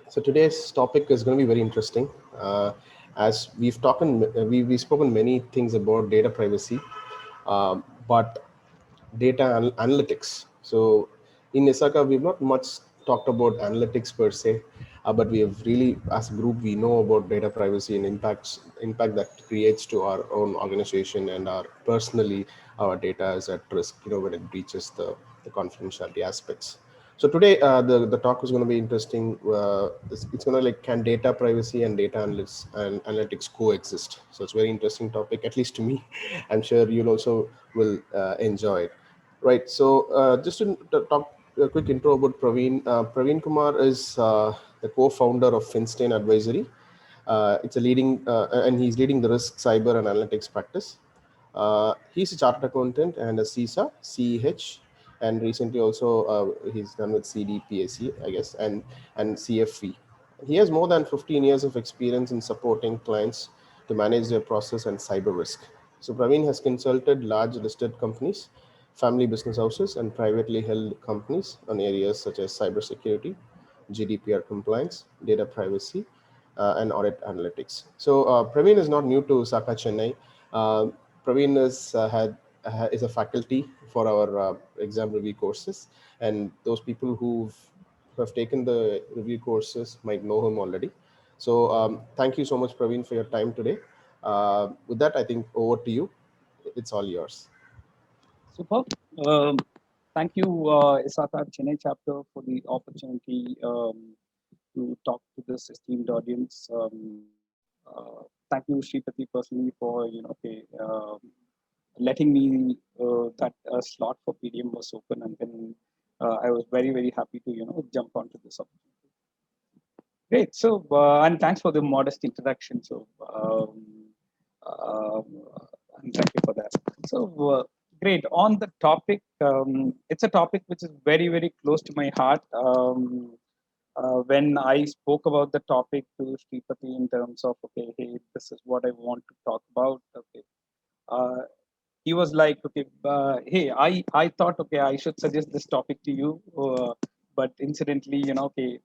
So today's topic is going to be very interesting. As we've spoken many things about data privacy, but analytics. So in Isaka, we've not much talked about analytics per se, but we have really, as a group, we know about data privacy and impact that creates to our own organization and our personally our data is at risk. When it breaches the confidentiality aspects. So today, the talk is going to be interesting. It's going to like, can data privacy and data analytics coexist? So it's a very interesting topic, at least to me. I'm sure you'll also will enjoy it. Right. So just to talk a quick intro about Praveen. Praveen Kumar is the co-founder of Finstain Advisory. It's a leading, and he's leading the risk, cyber, and analytics practice. He's a chartered accountant and a CISA, CEH, and recently also he's done with CDPAC, I guess, and CFV. He has more than 15 years of experience in supporting clients to manage their process and cyber risk. So Praveen has consulted large listed companies, family business houses, and privately held companies on areas such as cybersecurity, GDPR compliance, data privacy, and audit analytics. So Praveen is not new to Saka Chennai. Uh, Praveen is a faculty for our exam review courses, and those people who have taken the review courses might know him already. So thank you so much, Praveen, for your time today. With that, I think over to you. It's all yours. Super. Um, Thank you, Isaka Chennai chapter, for the opportunity to talk to this esteemed audience. Thank you, Sripati, personally, for letting me that slot for PDM was open, and then I was very happy to jump onto this opportunity. Great. So, and thanks for the modest introduction. Um, and thank you for that. So, great. On the topic, it's a topic which is very close to my heart. When I spoke about the topic to Sripati in terms of, okay, hey, this is what I want to talk about. Okay. Uh, he was like, okay, hey, I thought, okay, I should suggest this topic to you. But incidentally, okay,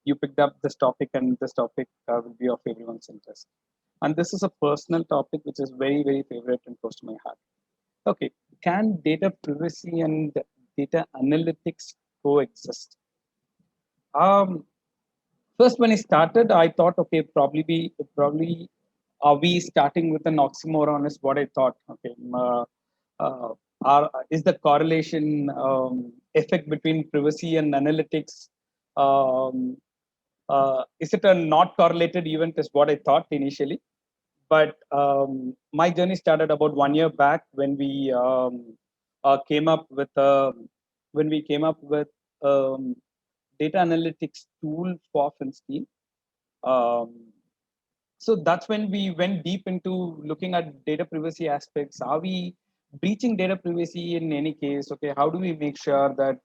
you picked up this topic, and this topic will be of everyone's interest. And this is a personal topic which is very favorite and close to my heart. Okay, can data privacy and data analytics coexist? Um, First, when I started, I thought, okay, probably are we starting with an oxymoron? Is what I thought. Okay, uh, is the correlation effect between privacy and analytics? Um, is it a not correlated event? Is what I thought initially. But my journey started about 1 year back came up with when we came up with um, data analytics tool for Finstein. Um, so that's when we went deep into looking at data privacy aspects. Are we breaching data privacy in any case? Okay, how do we make sure that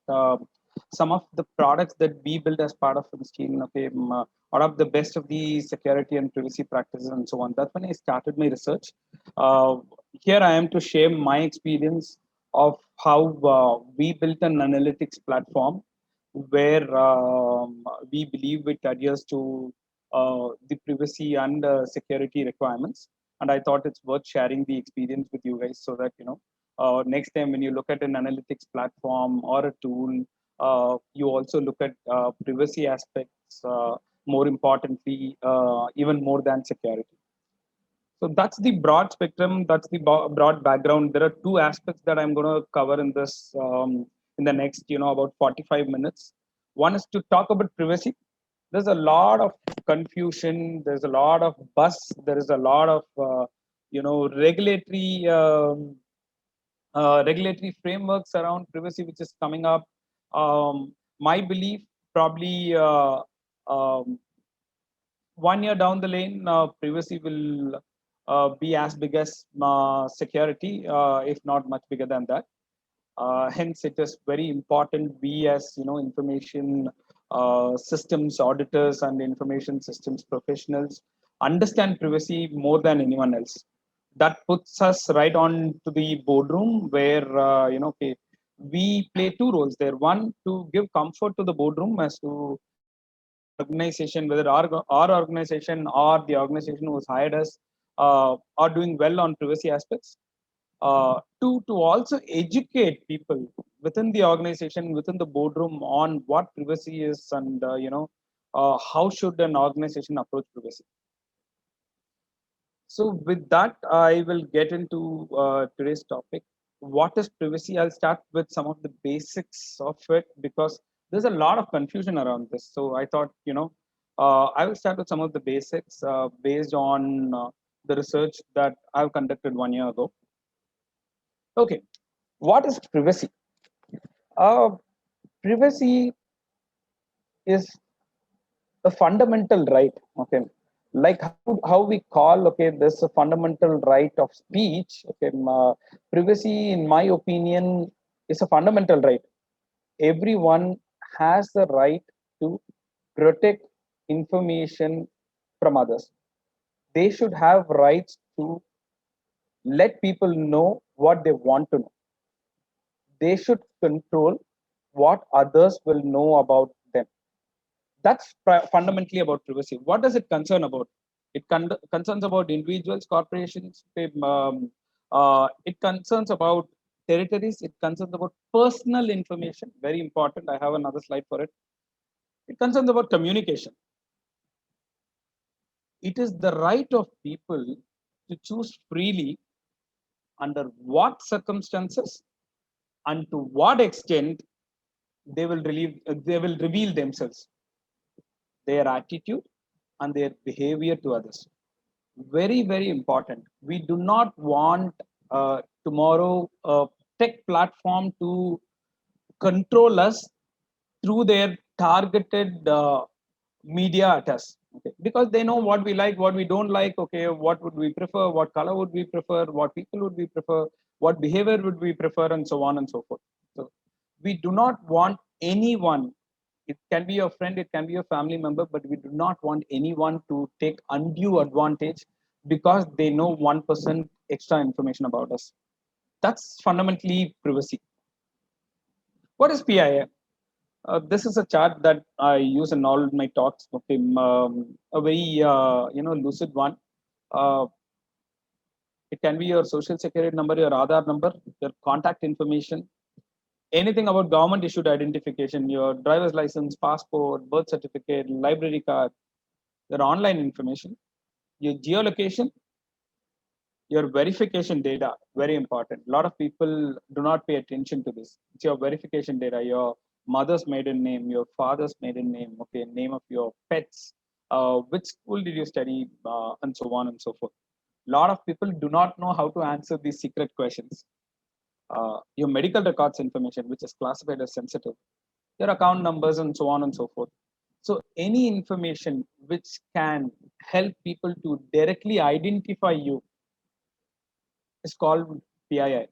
some of the products that we build as part of Finstein, okay, are of the best of the security and privacy practices and so on? That's when I started my research. Uh, Here I am to share my experience of how we built an analytics platform where we believe it adheres to the privacy and security requirements. And I thought it's worth sharing the experience with you guys so that next time when you look at an analytics platform or a tool, you also look at privacy aspects. More importantly, even more than security. So that's the broad spectrum. That's the broad background. There are two aspects that I'm going to cover in this in the next, about 45 minutes. One is to talk about privacy. There's a lot of confusion. There's a lot of buzz. There is a lot of, regulatory frameworks around privacy, which is coming up. My belief, probably 1 year down the lane, privacy will be as big as security, if not much bigger than that. Hence, it is very important we, as information systems auditors and information systems professionals, understand privacy more than anyone else. That puts us right on to the boardroom where okay, we play two roles there. One, to give comfort to the boardroom as to organization, whether our organization or the organization who's hired us are doing well on privacy aspects. To also educate people within the organization, within the boardroom, on what privacy is, and how should an organization approach privacy. So with that, I will get into today's topic. What is privacy? I'll start with some of the basics of it because there's a lot of confusion around this. So I thought, I will start with some of the basics based on the research that I've conducted 1 year ago. Okay, what is privacy? Uh, Privacy is a fundamental right. Okay, like how we call, okay, this a fundamental right of speech. Okay, privacy, in my opinion, is a fundamental right. Everyone has the right to protect information from others. They should have rights to let people know what they want to know. They should control what others will know about them. That's fundamentally about privacy. What does it concern about? It concerns about individuals, corporations. It concerns about territories. It concerns about personal information. Very important. I have another slide for it. It concerns about communication. It is the right of people to choose freely under what circumstances and to what extent they will reveal themselves, their attitude, and their behavior to others. Very, very important. We do not want tomorrow a tech platform to control us through their targeted media at us. Okay. Because they know what we like, what we don't like. Okay, what would we prefer? What color would we prefer? What people would we prefer? What behavior would we prefer? And so on and so forth. So we do not want anyone. It can be your friend, it can be your family member, but we do not want anyone to take undue advantage because they know 1% extra information about us. That's fundamentally privacy. What is PII? This is a chart that I use in all my talks. Okay, a very lucid one. Uh, it can be your social security number, your Aadhaar number, your contact information, anything about government issued identification, your driver's license, passport, birth certificate, library card, your online information, your geolocation, your verification data. Very important. A lot of people do not pay attention to this. It's your verification data, your mother's maiden name, your father's maiden name, okay, name of your pets, which school did you study, and so on and so forth. A lot of people do not know how to answer these secret questions. Your medical records information, which is classified as sensitive, your account numbers, and so on and so forth. So any information which can help people to directly identify you is called PII.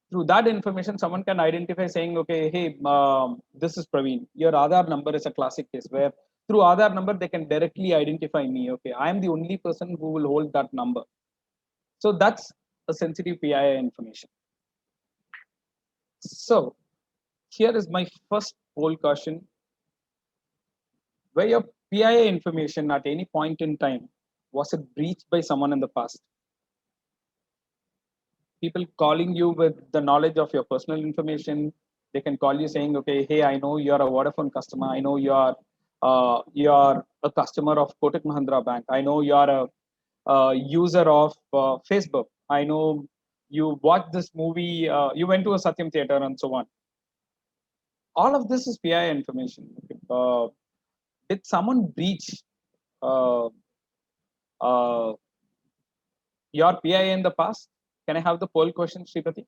Through that information, someone can identify saying, okay, hey, this is Praveen. Your Aadhaar number is a classic case where through Aadhaar number, they can directly identify me. Okay, I am the only person who will hold that number. So that's a sensitive PII information. So here is my first poll question. Where your PII information at any point in time, was it breached by someone in the past? People calling you with the knowledge of your personal information. They can call you saying, okay, hey, I know you're a Vodafone customer. I know you're a customer of Kotak Mahindra Bank. I know you're a user of Facebook. I know you watched this movie, you went to a Satyam theater, and so on. All of this is PI information. Did someone breach uh, uh, your PI in the past? Can I have the poll question, Sripati?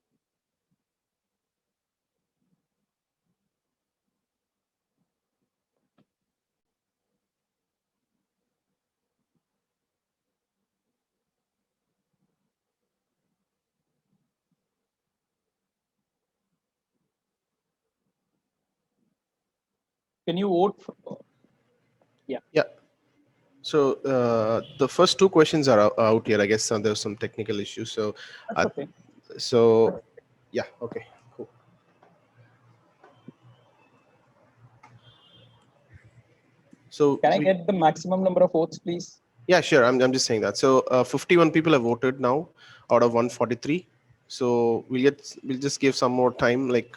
Can you vote for? Yeah. Yeah. So the first two questions are out here. I guess there's some technical issues. So, That's okay. so yeah. Okay. Cool. So Can I get the maximum number of votes, please? yeah, sure. I'm just saying that. So 51 people have voted now out of 143. So we'll just give some more time, like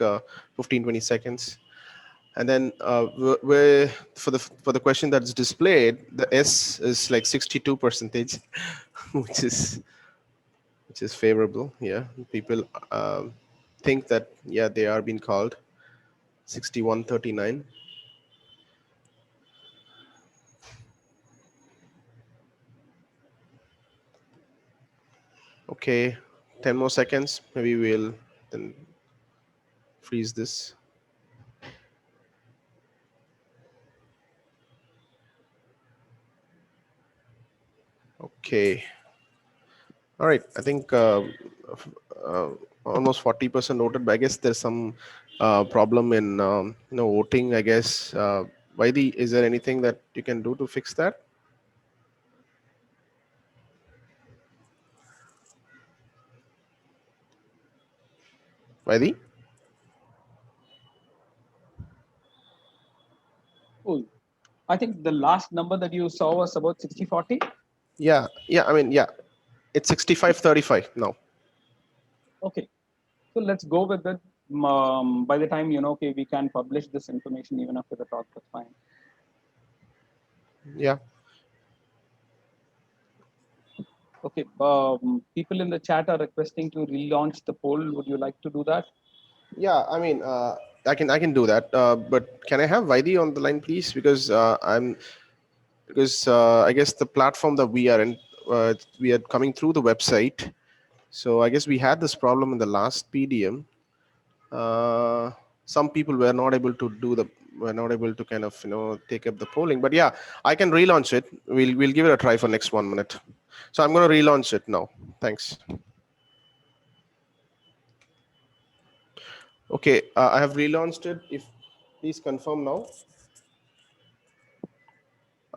15, 20 seconds. And then where for the question that's displayed, the S is like 62 percentage, which is favorable. Yeah, people think that, yeah, they are being called. 6139. Okay, 10 more seconds. Maybe we'll then freeze this. Okay. All right. I think uh, almost 40% voted, but I guess there's some problem in voting. I guess. Vaidi, is there anything that you can do to fix that? Vaidi? Cool. I think the last number that you saw was about 60-40. Yeah. Yeah. I mean, yeah. It's 65-35 now. Okay. So let's go with it. By the time, okay, we can publish this information even after the talk, that's fine. Yeah. Okay. People in the chat are requesting to relaunch the poll. Would you like to do that? Yeah. I mean, I can do that. But can I have Vaidi on the line, please? Because I guess the platform that we are in, we are coming through the website. So I guess we had this problem in the last PDM. Some people were not able to kind of take up the polling. But yeah, I can relaunch it. We'll give it a try for next 1 minute. So I'm going to relaunch it now. Thanks. Okay, I have relaunched it. If please confirm now.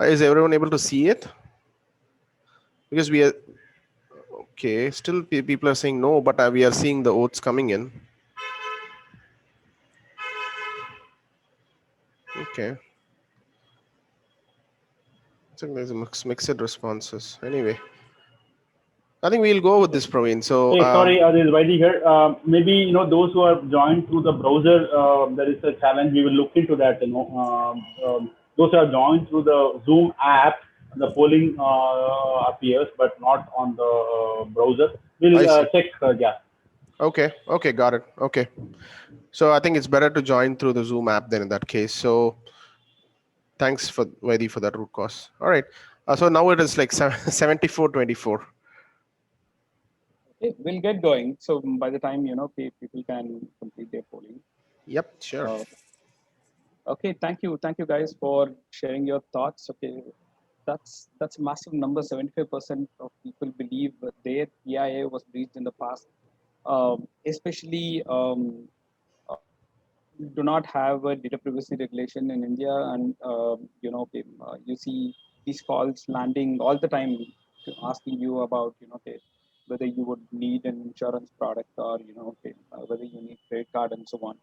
Is everyone able to see it? Because we are okay. Still, people are saying no, but we are seeing the votes coming in. Okay. So there's a mixed responses. Anyway, I think we'll go with this, Praveen. So Hey, sorry, this is Vaidi here. Maybe those who are joined through the browser, there is a challenge. We will look into that. Those who are joined through the Zoom app, the polling appears, but not on the browser. We'll I see. check. Yeah. Okay, got it. Okay. So I think it's better to join through the Zoom app then in that case. So thanks for Vaidi for that root cause. All right. So now it is like 74-24. Okay, we'll get going. So by the time, people can complete their polling. Yep, sure. Okay, thank you guys for sharing your thoughts. Okay, that's a massive number. 75% of people believe that their PIA was breached in the past, especially do not have a data privacy regulation in India, and you see these calls landing all the time, asking you about whether you would need an insurance product, or whether you need credit card and so on.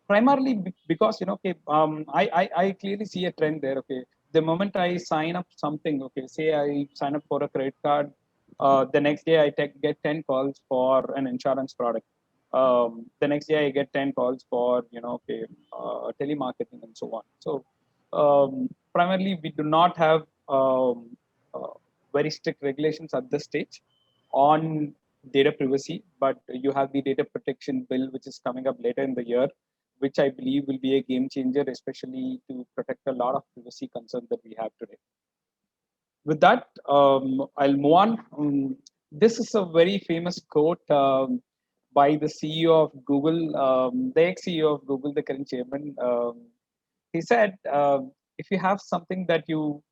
Primarily because I clearly see a trend there. Okay, the moment I sign up something, okay, say I sign up for a credit card, the next day I get 10 calls for an insurance product. The next day I get 10 calls for telemarketing and so on. So primarily we do not have uh, very strict regulations at this stage on data privacy, but you have the data protection bill which is coming up later in the year, which I believe will be a game changer, especially to protect a lot of privacy concerns that we have today. With that, I'll move on. This is a very famous quote by the CEO of Google, the ex-CEO of Google, the current chairman. He said, if you have something that you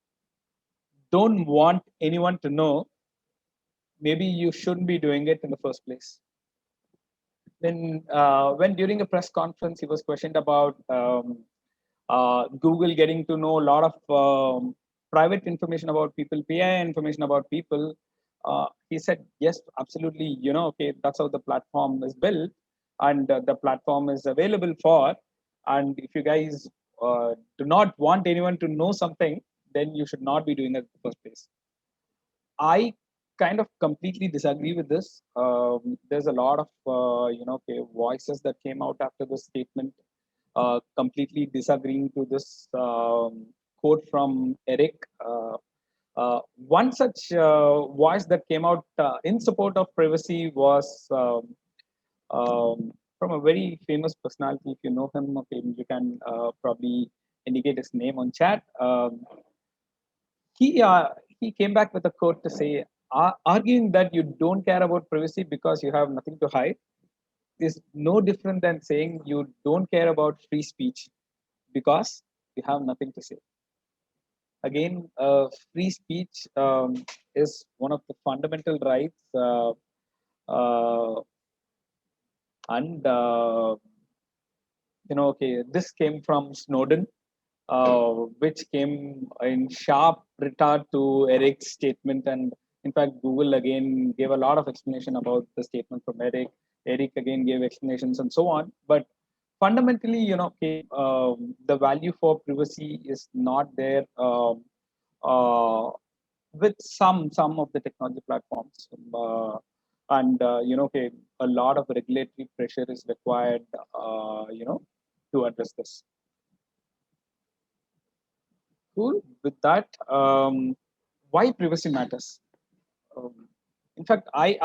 don't want anyone to know, maybe you shouldn't be doing it in the first place. When during a press conference he was questioned about Google getting to know a lot of private information about people, PI information about people, he said, yes, absolutely. Okay, that's how the platform is built, and the platform is available for. And if you guys do not want anyone to know something, then you should not be doing it in the first place. I kind of completely disagree with this. There's a lot of okay, voices that came out after this statement, completely disagreeing to this quote from Eric. One such voice that came out in support of privacy was from a very famous personality. If you know him, okay, you can probably indicate his name on chat. He came back with a quote to say, arguing that you don't care about privacy because you have nothing to hide is no different than saying you don't care about free speech because you have nothing to say. Again, free speech is one of the fundamental rights, uh, and okay, this came from Snowden, which came in sharp retard to Eric's statement. And in fact, Google again gave a lot of explanation about the statement from Eric. Eric again gave explanations and so on. But fundamentally, okay, the value for privacy is not there with some of the technology platforms. And okay, a lot of regulatory pressure is required, to address this. Cool. With that, why privacy matters. Um, in fact, I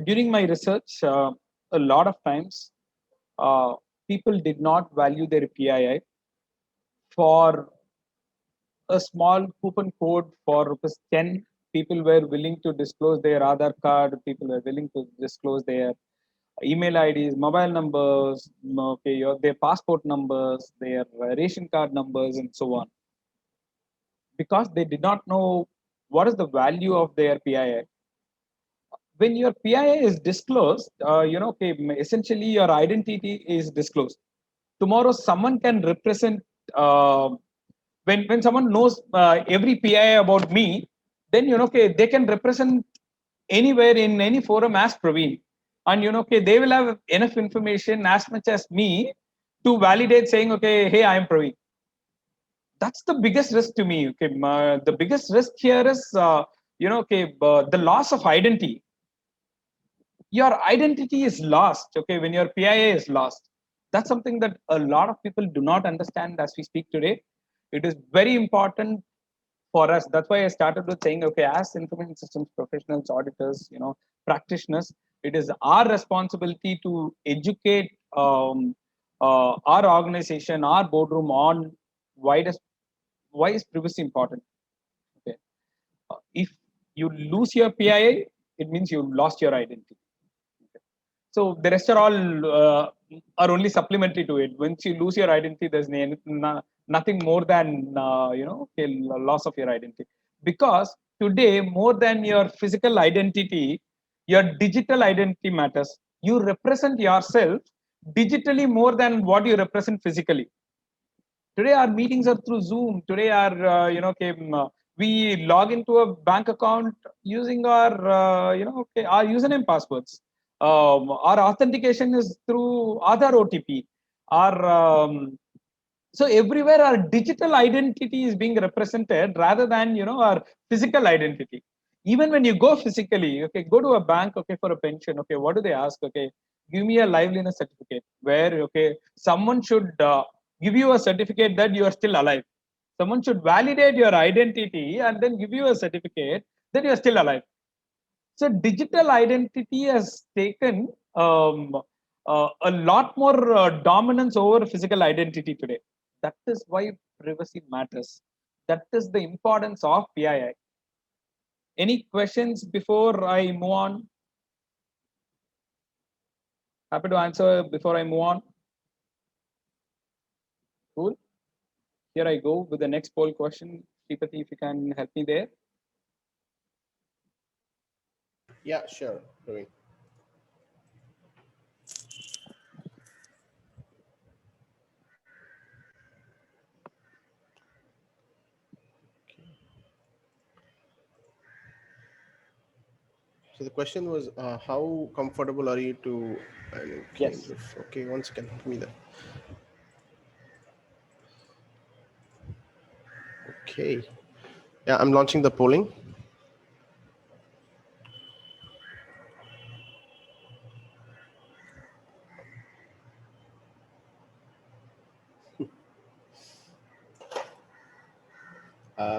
during my research, a lot of times people did not value their PII for a small coupon code for rupees 10. People were willing to disclose their Aadhaar card. People were willing to disclose their email IDs, mobile numbers, okay, their passport numbers, their ration card numbers, and so on, because they did not know what is the value of their PII. When your PII is disclosed, okay, essentially your identity is disclosed. Tomorrow, someone can represent. When someone knows every PII about me, then okay, they can represent anywhere in any forum as Praveen, and okay, they will have enough information as much as me to validate saying, okay, hey, I am Praveen. That's the biggest risk to me. Okay, the biggest risk here is okay, the loss of identity. Your identity is lost, okay, when your PIA is lost. That's something that a lot of people do not understand as we speak today. It is very important for us. That's why I started with saying, okay, as information systems professionals, auditors, practitioners, it is our responsibility to educate our organization, our boardroom on why is privacy important. Okay, if you lose your PIA, it means you lost your identity. So the rest are all only supplementary to it. Once you lose your identity, there's nothing more than okay, loss of your identity. Because today, more than your physical identity, your digital identity matters. You represent yourself digitally more than what you represent physically. Today, our meetings are through Zoom. Today, our okay, we log into a bank account using our okay, our username passwords. Our authentication is through Aadhaar OTP. Our so everywhere our digital identity is being represented rather than our physical identity. Even when you go physically, okay, go to a bank, okay, for a pension, okay, what do they ask? Okay, give me a liveliness certificate, where okay, someone should give you a certificate that you are still alive. Someone should validate your identity and then give you a certificate that you are still alive. So digital identity has taken a lot more dominance over physical identity today. That is why privacy matters. That is the importance of PII. Any questions before I move on? Happy to answer before I move on. Cool. Here I go with the next poll question. Sripati, if you can help me there. Yeah, sure. Praveen. So the question was, how comfortable are you to? Yes. Okay, one second. Give me that. Okay. Yeah, I'm launching the polling.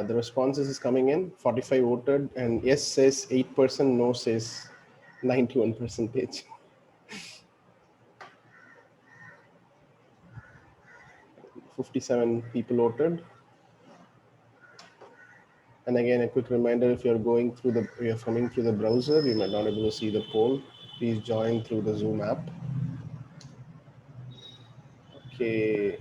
The responses is coming in. 45 voted, and yes says 8%, no says 91%. 57 people voted. And again, a quick reminder: if you're coming through the browser, you might not be able to see the poll. Please join through the Zoom app. Okay.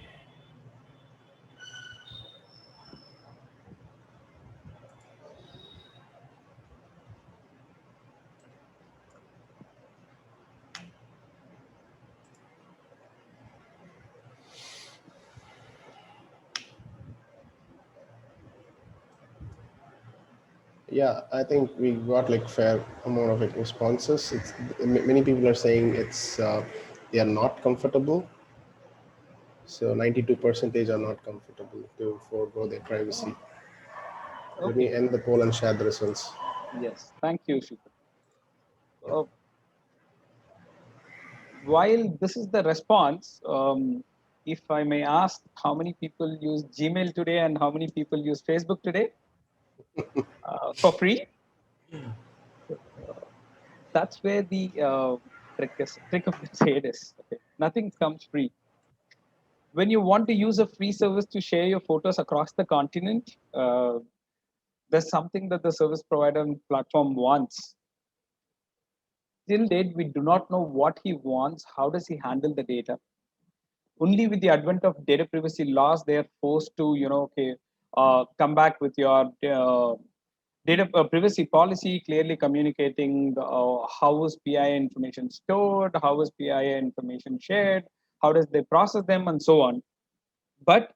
Yeah, I think we got like fair amount of like responses. Many people are saying they are not comfortable. So 92% are not comfortable to forego their privacy. Let me Okay. end the poll and share the results. Yes. Thank you, Shubha. While this is the response, if I may ask, how many people use Gmail today and how many people use Facebook today for free? That's where the trick of the trade is. Okay, nothing comes free. When you want to use a free service to share your photos across the continent, there's something that the service provider and platform wants. Till date, we do not know what he wants. How does he handle the data? Only with the advent of data privacy laws, they are forced to, come back with your data privacy policy, clearly communicating how is PII information stored, how is PII information shared, how does they process them, and so on. But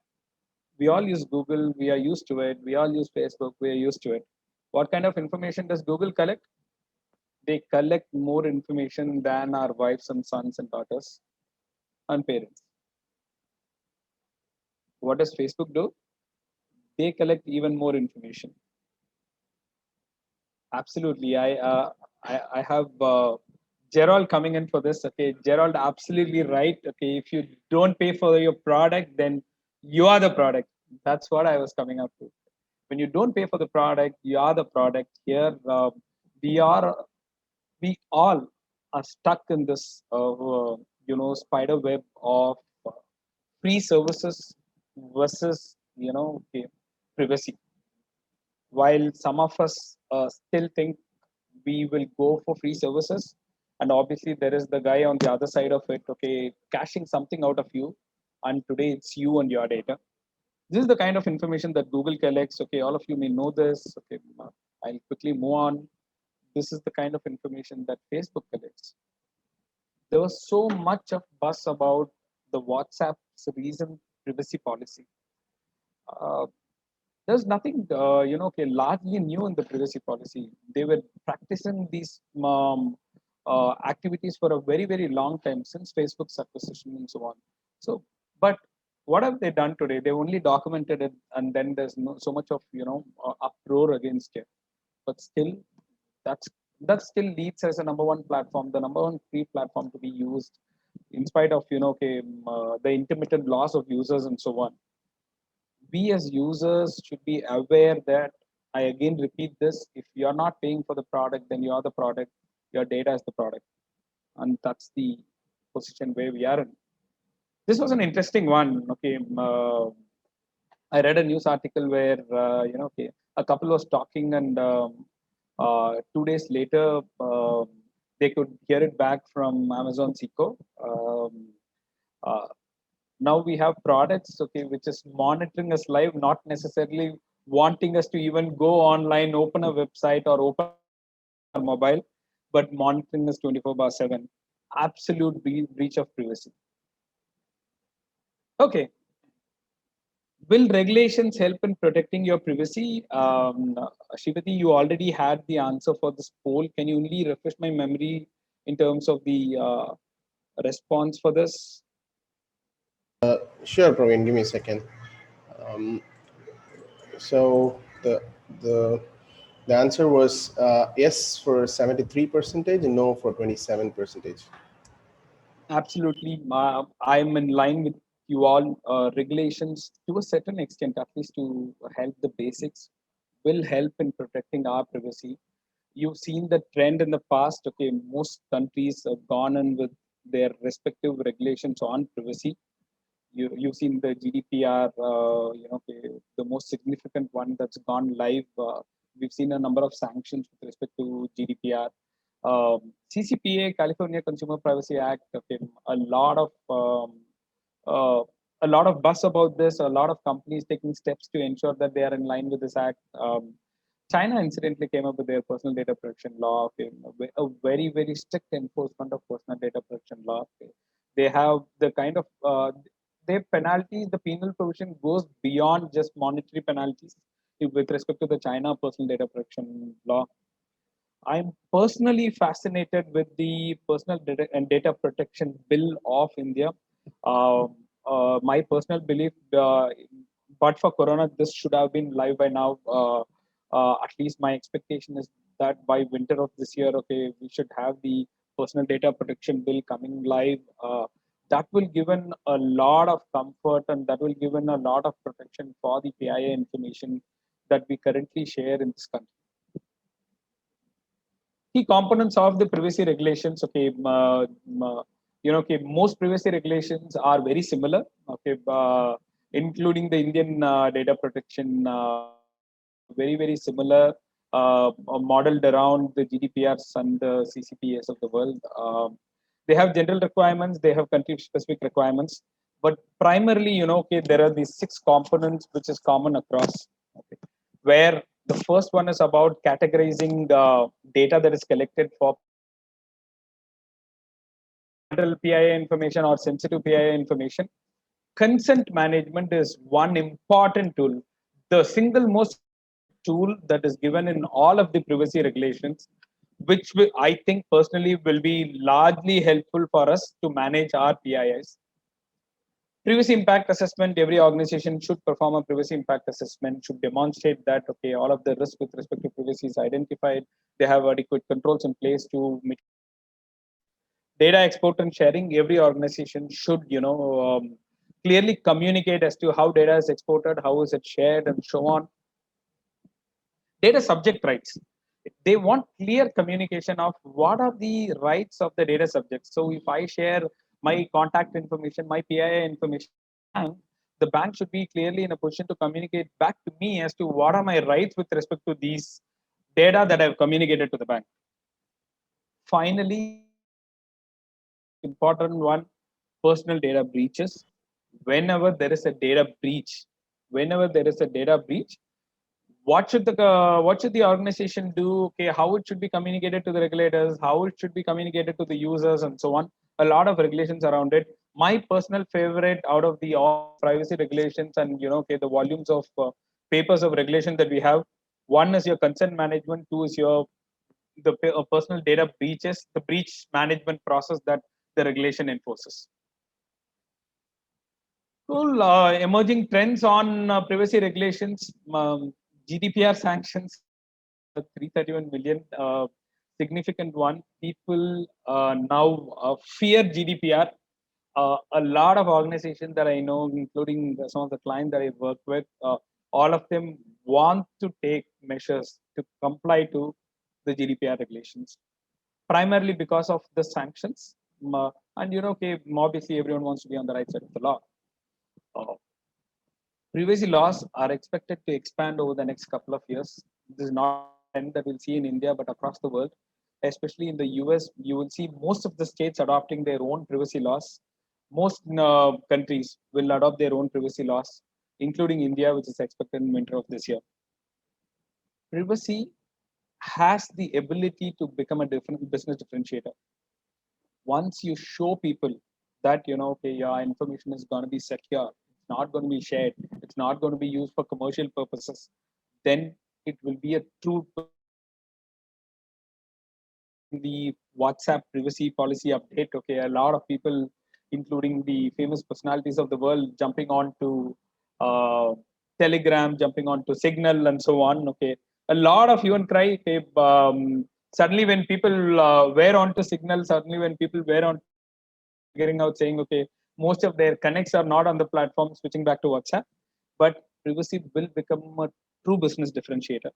we all use Google, we are used to it. We all use Facebook, we are used to it. What kind of information does Google collect? They collect more information than our wives and sons and daughters and parents. What does Facebook do? They collect even more information. Absolutely. I have Gerald coming in for this. Okay, Gerald, absolutely right. Okay, if you don't pay for your product, then you are the product. That's what I was coming up to. When you don't pay for the product, you are the product. Here, we are, we all are stuck in this, spider web of uh, free services versus, okay, privacy. While some of us still think we will go for free services, and obviously there is the guy on the other side of it, okay, cashing something out of you, and today it's you and your data. This is the kind of information that Google collects. Okay, all of you may know this. Okay, I'll quickly move on. This is the kind of information that Facebook collects. There was so much of buzz about the WhatsApp's recent privacy policy. Uh, there's nothing, okay, largely new in the privacy policy. They were practicing these activities for a very, very long time since Facebook's acquisition and so on. So, but what have they done today? They only documented it, and then there's so much of uproar against it. But still, that's that still leads as a number one platform, the number one free platform to be used, in spite of okay, the intermittent loss of users and so on. We as users should be aware that, I again repeat this, if you're not paying for the product, then you are the product, your data is the product. And that's the position where we are in. This was an interesting one. Okay. I read a news article where, okay, a couple was talking, and 2 days later, they could hear it back from Amazon Echo. Uh, Now we have products, okay, which is monitoring us live, not necessarily wanting us to even go online, open a website, or open our mobile, but monitoring us 24/7. Absolute breach of privacy. Okay. Will regulations help in protecting your privacy? Shivati, you already had the answer for this poll. Can you only refresh my memory in terms of the response for this? Sure, Praveen, give me a second. Um, So the the answer was yes for 73% and no for 27%. Absolutely. I'm in line with you all. Regulations, to a certain extent, at least to help the basics, will help in protecting our privacy. You've seen the trend in the past. Okay, most countries have gone in with their respective regulations on privacy. You've seen the GDPR, the most significant one that's gone live. We've seen a number of sanctions with respect to GDPR. CCPA, California Consumer Privacy Act, okay, a lot of uh, a lot of buzz about this. A lot of companies taking steps to ensure that they are in line with this act. China incidentally came up with their personal data protection law, okay, a very very strict enforcement of personal data protection law. Okay. They have the kind of their penalties, the penal provision goes beyond just monetary penalties with respect to the China personal data protection law. I'm personally fascinated with the personal data and data protection bill of India. My personal belief, but for Corona, this should have been live by now. At least my expectation is that by winter of this year, okay, we should have the personal data protection bill coming live. That will given a lot of comfort and that will given a lot of protection for the PIA information that we currently share in this country. Key components of the privacy regulations. Okay, okay, most privacy regulations are very similar. Okay, including the Indian data protection, very very similar, modeled around the GDPRs and the CCPAs of the world. They have general requirements. They have country specific requirements. But primarily, okay, there are these six components which is common across. Okay, where the first one is about categorizing the data that is collected for general PIA information or sensitive PIA information. Consent management is one important tool, the single most tool that is given in all of the privacy regulations, which I think personally will be largely helpful for us to manage our PIIs. Privacy impact assessment, every organization should perform a privacy impact assessment, should demonstrate that, okay, all of the risk with respect to privacy is identified. They have adequate controls in place to mitigate. Data export and sharing, every organization should, clearly communicate as to how data is exported, how is it shared, and so on. Data subject rights. They want clear communication of what are the rights of the data subjects. So if I share my contact information, my PII information, the bank should be clearly in a position to communicate back to me as to what are my rights with respect to these data that I've communicated to the bank. Finally, important one, personal data breaches. Whenever there is a data breach, whenever there is a data breach, what should the organization do? Okay, how it should be communicated to the regulators, how it should be communicated to the users, and so on. A lot of regulations around it. My personal favorite out of the all privacy regulations and okay, the volumes of papers of regulation that we have. One is your consent management. Two is your the personal data breaches, the breach management process that the regulation enforces. Cool. Emerging trends on privacy regulations, GDPR sanctions, 331 million, significant one. People now fear GDPR. A lot of organizations that I know, including some of the clients that I work with, all of them want to take measures to comply to the GDPR regulations, primarily because of the sanctions. And okay, obviously everyone wants to be on the right side of the law. Uh, Privacy laws are expected to expand over the next couple of years. This is not a trend that we'll see in India, but across the world, especially in the US, you will see most of the states adopting their own privacy laws. Most countries will adopt their own privacy laws, including India, which is expected in winter of this year. Privacy has the ability to become a different business differentiator. Once you show people that okay, your information is going to be secure, it's not going to be shared, it's not going to be used for commercial purposes, then it will be a true. The WhatsApp privacy policy update, okay, a lot of people, including the famous personalities of the world, jumping on to uh, Telegram, jumping onto Signal, and so on. Okay, a lot of hue and cry. Okay, suddenly when people were onto Signal, suddenly when people were on figuring out saying, okay, most of their connects are not on the platform, switching back to WhatsApp. But privacy will become a true business differentiator.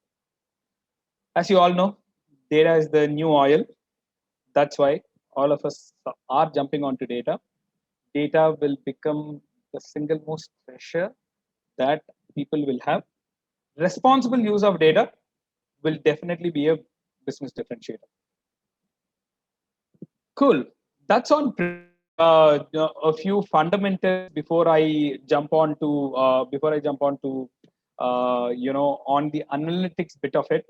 As you all know, data is the new oil. That's why all of us are jumping onto data. Data will become the single most treasure that people will have. Responsible use of data will definitely be a business differentiator. Cool. That's on a few fundamentals before I jump on to on the analytics bit of it,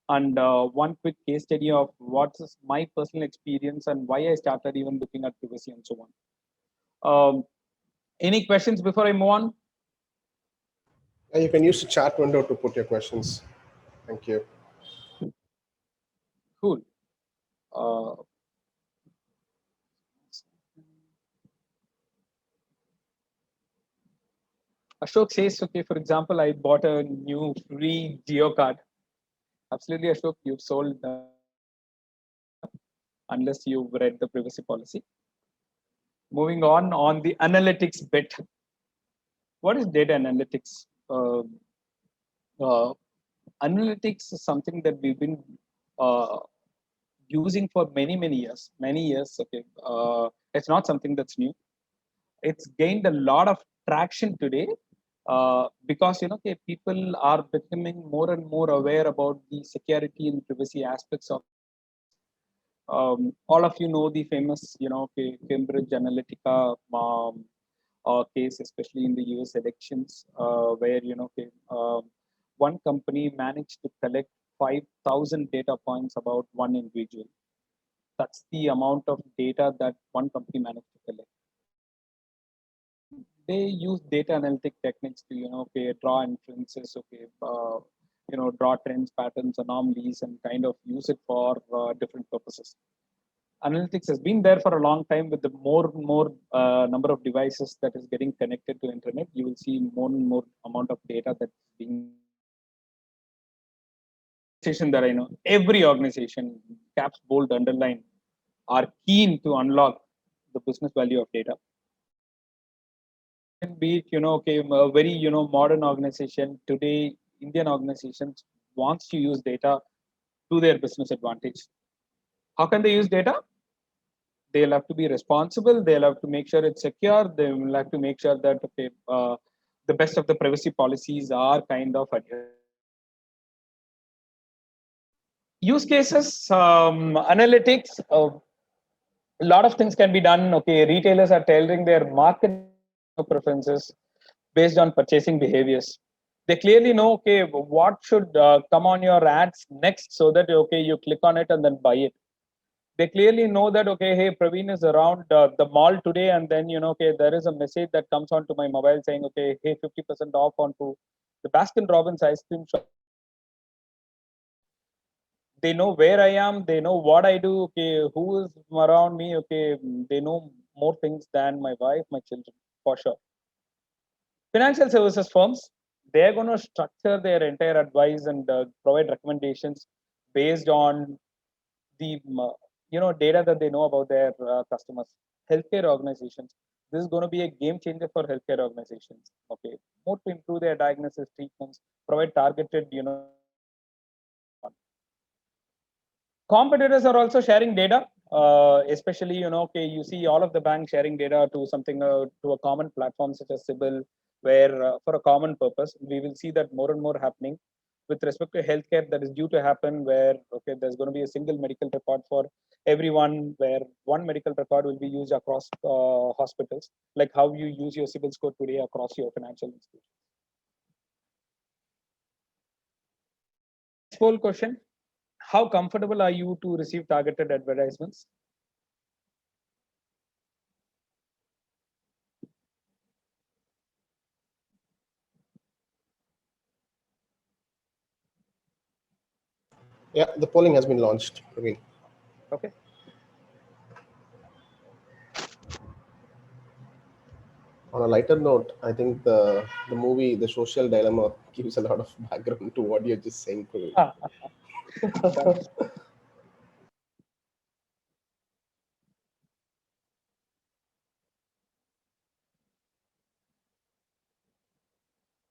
and one quick case study of what's my personal experience and why I started even looking at privacy and so on. Any questions before I move on? You can use the chat window to put your questions. Thank you. Cool. Uh, Ashok says, okay, for example, I bought a new free Geo card. Absolutely, Ashok, you've sold unless you've read the privacy policy. Moving on the analytics bit. What is data analytics? Analytics is something that we've been using for many years. Okay, it's not something that's new. It's gained a lot of traction today because okay, people are becoming more and more aware about the security and privacy aspects of. All of you know the famous, Cambridge Analytica case, especially in the US elections, where one company managed to collect 5,000 data points about one individual. That's the amount of data that one company managed to collect. They use data analytic techniques to draw inferences, draw trends, patterns, anomalies, and kind of use it for different purposes. Analytics has been there for a long time. With the more and more number of devices that is getting connected to internet, you will see more and more amount of data that's being that I know. Every organization, caps, bold, underline, are keen to unlock the business value of data. Be it a very modern organization today, Indian organizations wants to use data to their business advantage. How can they use data? They'll have to be responsible. They'll have to make sure it's secure. They will have to make sure that the best of the privacy policies are kind of adhered. Use cases, analytics. A lot of things can be done. Okay, retailers are tailoring their market preferences based on purchasing behaviors. They clearly know okay what should come on your ads next, so that okay you click on it and then buy it. They clearly know that okay, hey, Praveen is around the mall today, and then okay, there is a message that comes onto my mobile saying okay, hey, 50% off onto the Baskin Robbins ice cream shop. They know where I am. They know what I do. Okay, who is around me? Okay, they know more things than my wife, my children, for sure. Financial services firms, they're going to structure their entire advice and provide recommendations based on the data that they know about their customers. Healthcare organizations, this is going to be a game changer for healthcare organizations. Okay, more to improve their diagnosis, treatments, provide targeted competitors are also sharing data, especially okay, you see all of the banks sharing data to something to a common platform such as Sibyl, where for a common purpose. We will see that more and more happening with respect to healthcare. That is due to happen where okay, there's going to be a single medical record for everyone, where one medical record will be used across hospitals, like how you use your Sibyl score today across your financial institutions. Next poll question: how comfortable are you to receive targeted advertisements? Yeah, the polling has been launched. Praveen. Okay. On a lighter note, I think the movie The Social Dilemma gives a lot of background to what you're just saying, Praveen. That's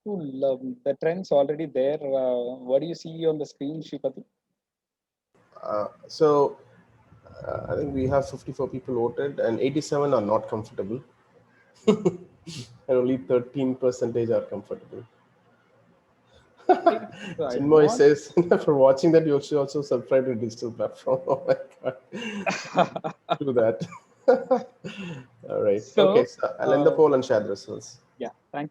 cool. The trend's already there. What do you see on the screen, Shripati? So I think we have 54 people voted, and 87 are not comfortable, and only 13 percentage are comfortable. I'm Chinmoy not. says, for watching that, you should also subscribe to digital platform. Oh my god, do that. All right. Okay. So, So I'll end the poll and share the results. yeah, thank.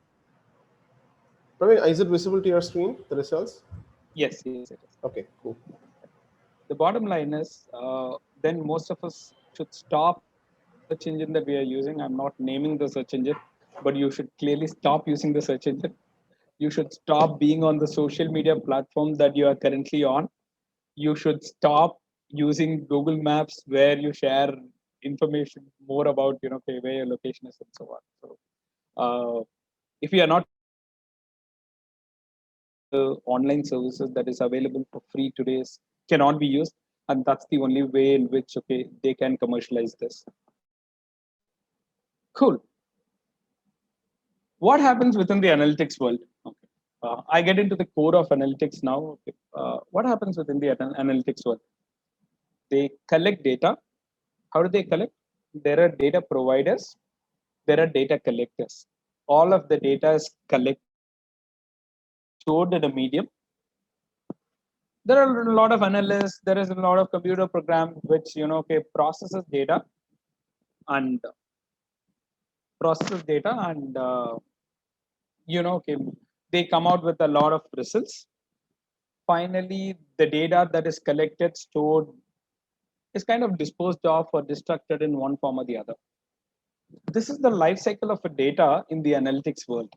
Praveen, is it visible to your screen, the results? Yes, yes, it is. Okay, cool. The bottom line is, then most of us should stop search engine that we are using. I'm not naming the search engine, but you should clearly stop using the search engine. You should stop being on the social media platform that you are currently on. You should stop using Google Maps where you share information more about, okay, where your location is and so on. So, if you are not online services that is available for free today cannot be used, and that's the only way in which they can commercialize this. Cool. What happens within the analytics world? Okay. I get into the core of analytics now. Okay. What happens within the analytics world? They collect data. How do they collect? There are data providers, there are data collectors. All of the data is collected, stored in a medium. There are a lot of analysts, there is a lot of computer program which processes data and okay, they come out with a lot of results. Finally, the data that is collected, stored, is kind of disposed of or destructed in one form or the other. This is the life cycle of a data in the analytics world.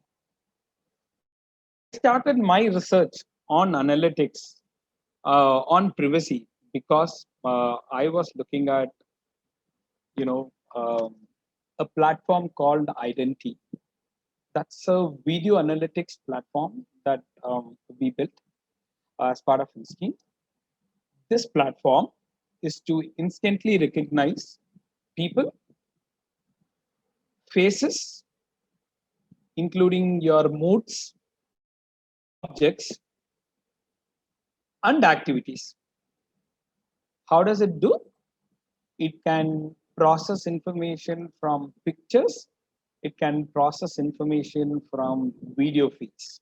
I started my research on analytics on privacy because I was looking at you know um, a platform called Identity. That's a video analytics platform that we built as part of Inscheme. This platform is to instantly recognize people, faces, including your moods, objects, and activities. How does it do? It can process information from pictures. It can process information from video feeds.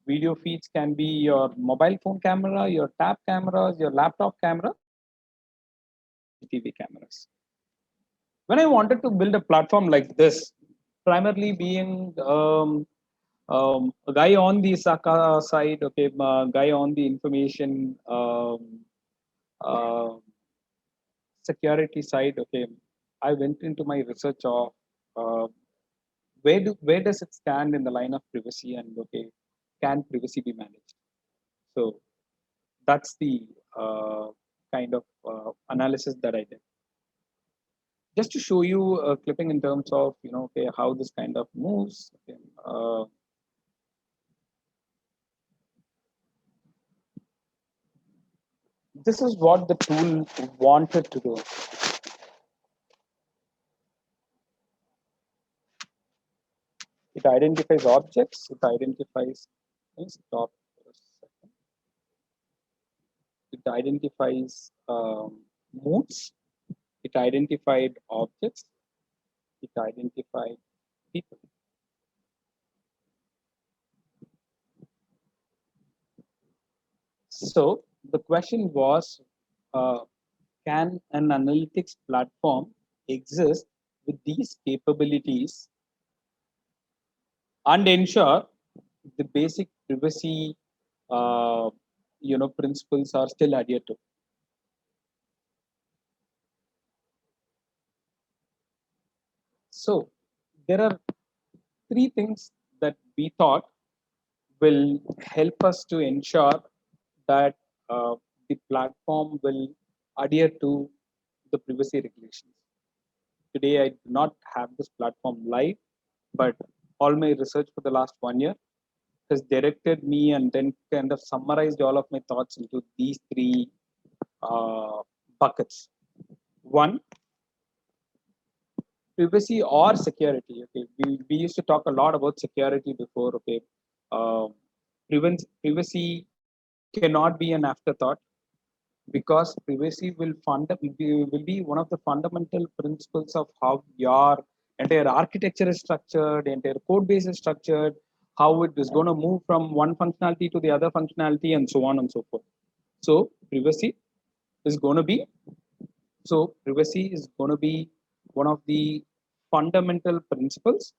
Video feeds can be your mobile phone camera, your tab cameras, your laptop camera, TV cameras. When I wanted to build a platform like this, primarily being a guy on the Saka side, okay, guy on the information uh, security side, okay, I went into my research of uh, where does it stand in the line of privacy, and okay, can privacy be managed? So that's the kind of analysis that I did. Just to show you a clipping in terms of okay, how this kind of moves. Okay, this is what the tool wanted to do. It identifies objects. It identifies. Let me stop for a second. It identifies moods. It identified objects. It identified people. So the question was, uh, can an analytics platform exist with these capabilities and ensure the basic privacy, uh, principles are still adhered to? So there are three things that we thought will help us to ensure that the platform will adhere to the privacy regulations. Today, I do not have this platform live. but all my research for the last 1 year has directed me and then kind of summarized all of my thoughts into these three uh, buckets. One, privacy or security. Okay, we used to talk a lot about security before. Okay, um, privacy cannot be an afterthought because privacy will be one of the fundamental principles of how your entire architecture is structured, entire code base is structured, how it is going to move from one functionality to the other functionality, and so on and so forth. So is going to be privacy is going to be one of the fundamental principles,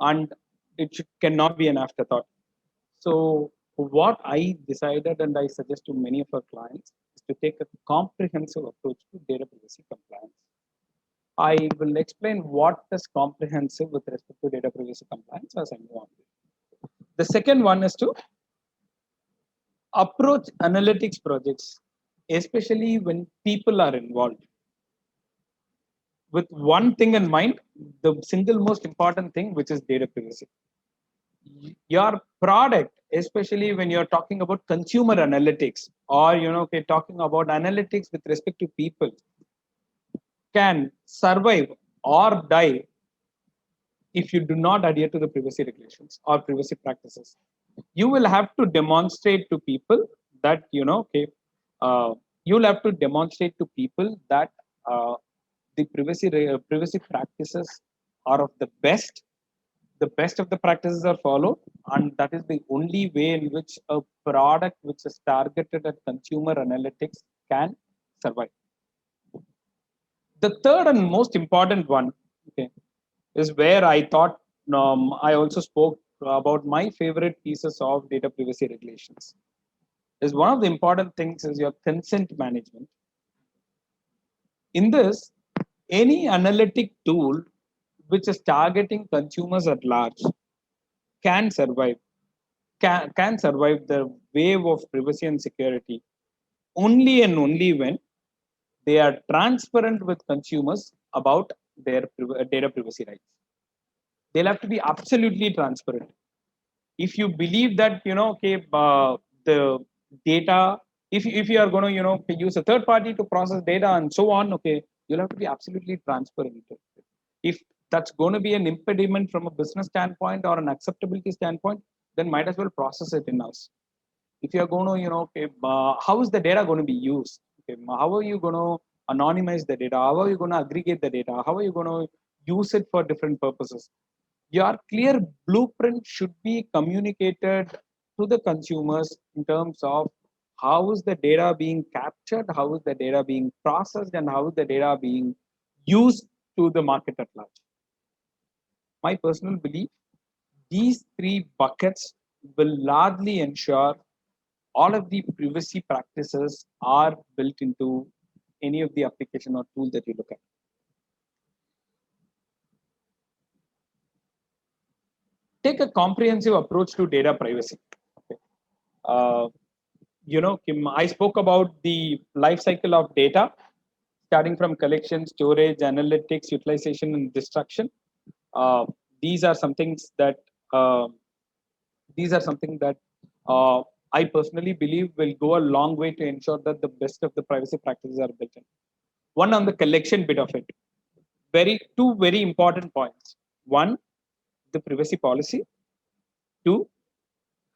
and cannot be an afterthought. So what I decided and I suggest to many of our clients is to take a comprehensive approach to data privacy compliance. I will explain what is comprehensive with respect to data privacy compliance as I move on. The second one is to approach analytics projects, especially when people are involved, with one thing in mind, the single most important thing, which is data privacy. Your product, especially when you're talking about consumer analytics, or okay, talking about analytics with respect to people, can survive or die if you do not adhere to the privacy regulations or privacy practices. You will have to demonstrate to people that okay, you'll have to demonstrate to people that the privacy practices are of the best of the practices are followed, and that is the only way in which a product which is targeted at consumer analytics can survive. The third and most important one, okay, is where I thought I also spoke about my favorite pieces of data privacy regulations. Is one of the important things is your consent management. In this, any analytic tool which is targeting consumers at large can survive can survive the wave of privacy and security only and only when they are transparent with consumers about their data privacy rights. They'll have to be absolutely transparent. If you believe that okay, the data, if you are going to use a third party to process data and so on, okay, you'll have to be absolutely transparent. If that's going to be an impediment from a business standpoint or an acceptability standpoint, then might as well process it in house. If you're going to okay, how is the data going to be used? Okay, how are you going to anonymize the data? How are you going to aggregate the data? How are you going to use it for different purposes? Your clear blueprint should be communicated to the consumers in terms of how is the data being captured, how is the data being processed, and how is the data being used to the market at large. My personal belief, these three buckets will largely ensure all of the privacy practices are built into any of the application or tool that you look at. Take a comprehensive approach to data privacy. Okay. Uh, Kim, I spoke about the life cycle of data, starting from collection, storage, analytics, utilization, and destruction. Uh, these are some things that uh, these are something that I personally believe will go a long way to ensure that the best of the privacy practices are built in. One on the collection bit of it, two very important points. One, the privacy policy. Two,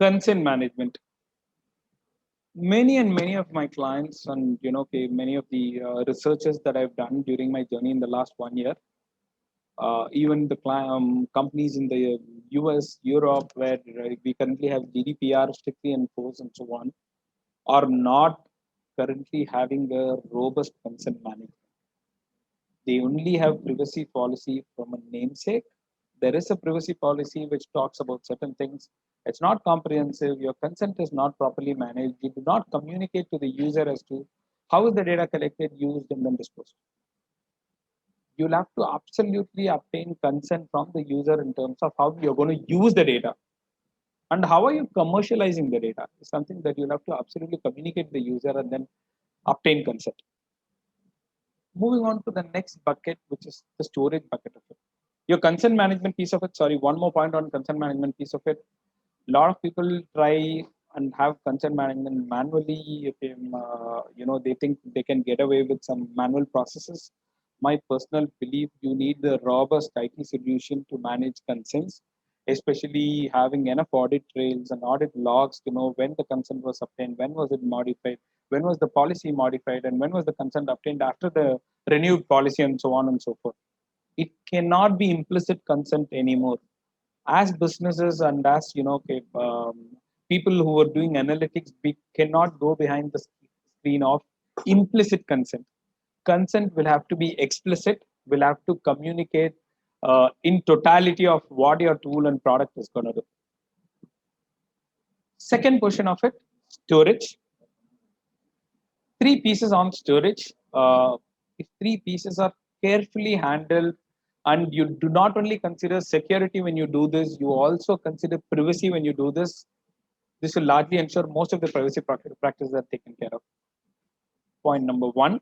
consent management. Many of my clients and okay, many of the researches that I've done during my journey in the last 1 year, even the companies in the US, Europe, where we currently have GDPR strictly enforced and so on, are not currently having a robust consent management. They only have privacy policy from a namesake. There is a privacy policy which talks about certain things. It's not comprehensive. Your consent is not properly managed. You do not communicate to the user as to how is the data collected, used, and then disposed. You'll have to absolutely obtain consent from the user in terms of how you're going to use the data and how are you commercializing the data. It's something that you'll have to absolutely communicate to the user and then obtain consent. Moving on to the next bucket, which is the storage bucket of it. Your consent management piece of it. Sorry, one more point on consent management piece of it. A lot of people try and have consent management manually. They think they can get away with some manual processes. My personal belief, you need the robust IT solution to manage consents, especially having enough audit trails and audit logs to know when the consent was obtained, when was it modified, when was the policy modified, and when was the consent obtained after the renewed policy, and so on and so forth. It cannot be implicit consent anymore. As businesses and as people who are doing analytics, we cannot go behind the screen of implicit consent. Consent will have to be explicit, will have to communicate in totality of what your tool and product is going to do. Second portion of it, storage. Three pieces on storage. If three pieces are carefully handled, and you do not only consider security when you do this, you also consider privacy when you do this. This will largely ensure most of the privacy practices are taken care of. Point number one,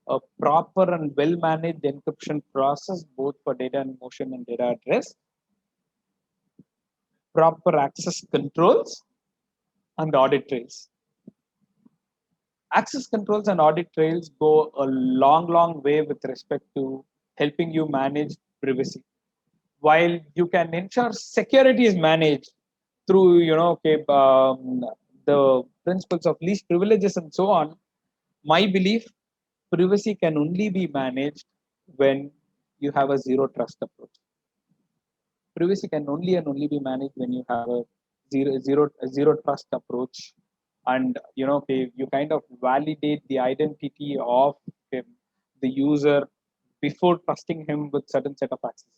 a proper and well-managed encryption process, both for data in motion and data at rest. Proper access controls and audit trails. Access controls and audit trails go a long way with respect to helping you manage privacy. While you can ensure security is managed through, the principles of least privileges and so on, my belief, privacy can only be managed when you have a zero trust approach. Privacy can only be managed when you have a zero trust approach, and you kind of validate the identity of the user before trusting him with certain set of accesses.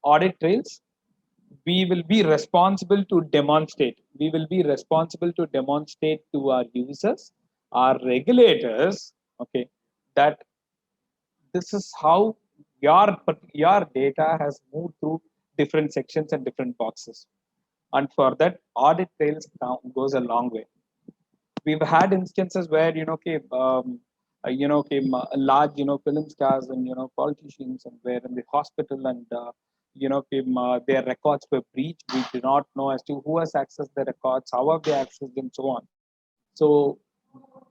Audit trails, we will be responsible to demonstrate. We will be responsible to demonstrate to our users, our regulators, that this is how your data has moved through different sections and different boxes. And for that, audit trails goes a long way. We've had instances where large film stars and politicians, and where in the hospital, and their records were breached. We do not know as to who has accessed the records, how have they accessed, and so on. So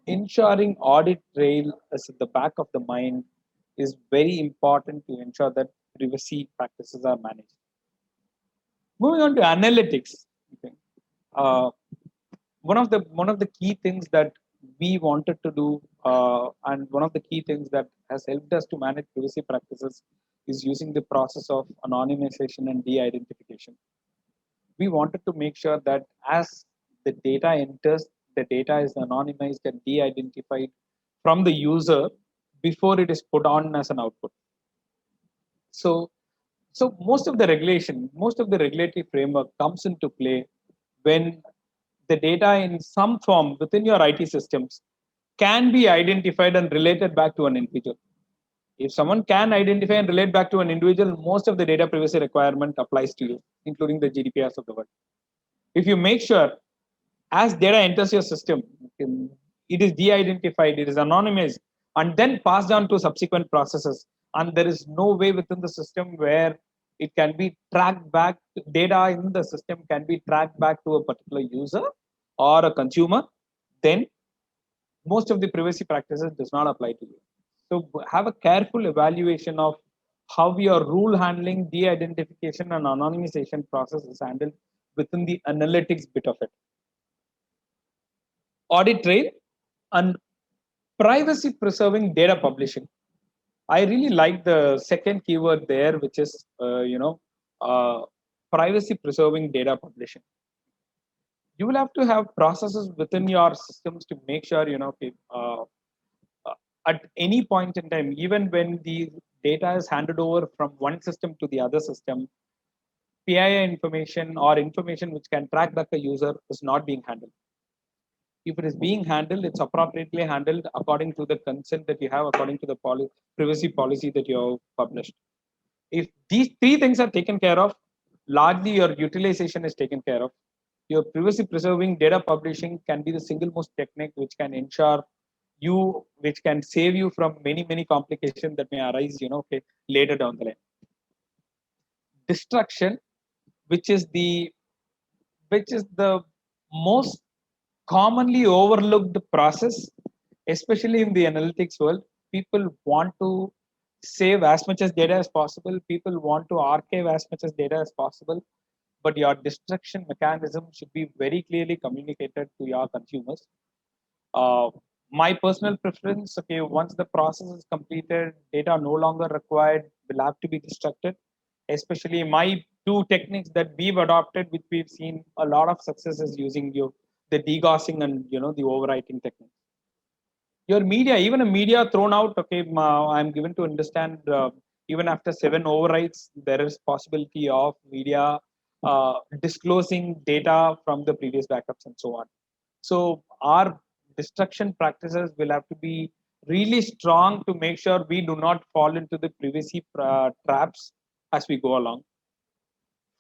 ensuring audit trail is at the back of the mind is very important to ensure that privacy practices are managed. Moving on to analytics, uh, one of the key things that we wanted to do, and one of the key things that has helped us to manage privacy practices, is using the process of anonymization and de-identification. We wanted to make sure that as the data enters, the data is anonymized and de-identified from the user before it is put on as an output. So most of the regulatory framework comes into play when the data in some form within your IT systems can be identified and related back to an individual. If someone can identify and relate back to an individual, most of the data privacy requirement applies to you, including the GDPRs of the world. If you make sure as data enters your system, it is de-identified, it is anonymized, and then passed on to subsequent processes, and there is no way within the system where it can be tracked back, data in the system can be tracked back to a particular user or a consumer, then most of the privacy practices does not apply to you. So have a careful evaluation of how your rule handling, de-identification, and anonymization process is handled within the analytics bit of it. Audit trail and privacy preserving data publishing. I really like the second keyword there, which is privacy preserving data publishing. You will have to have processes within your systems to make sure at any point in time, even when the data is handed over from one system to the other system, PII information or information which can track back a user is not being handled. If it is being handled, it's appropriately handled according to the consent that you have, according to the privacy policy that you have published. If these three things are taken care of, largely your utilization is taken care of. Your privacy preserving data publishing can be the single most technique which can ensure you, which can save you from many complications that may arise, later down the line. destruction, which is the most commonly overlooked process, especially in the analytics world. People want to save as much as data as possible. People want to archive as much as data as possible. But your destruction mechanism should be very clearly communicated to your consumers. Uh, my personal preference, okay, once the process is completed, data no longer required will have to be destructed. Especially my two techniques that we've adopted, which we've seen a lot of successes using the degaussing and the overwriting technique. Your media, even a media thrown out, okay, I'm given to understand even after 7 overwrites, there is possibility of media disclosing data from the previous backups and so on. So our destruction practices will have to be really strong to make sure we do not fall into the privacy traps as we go along.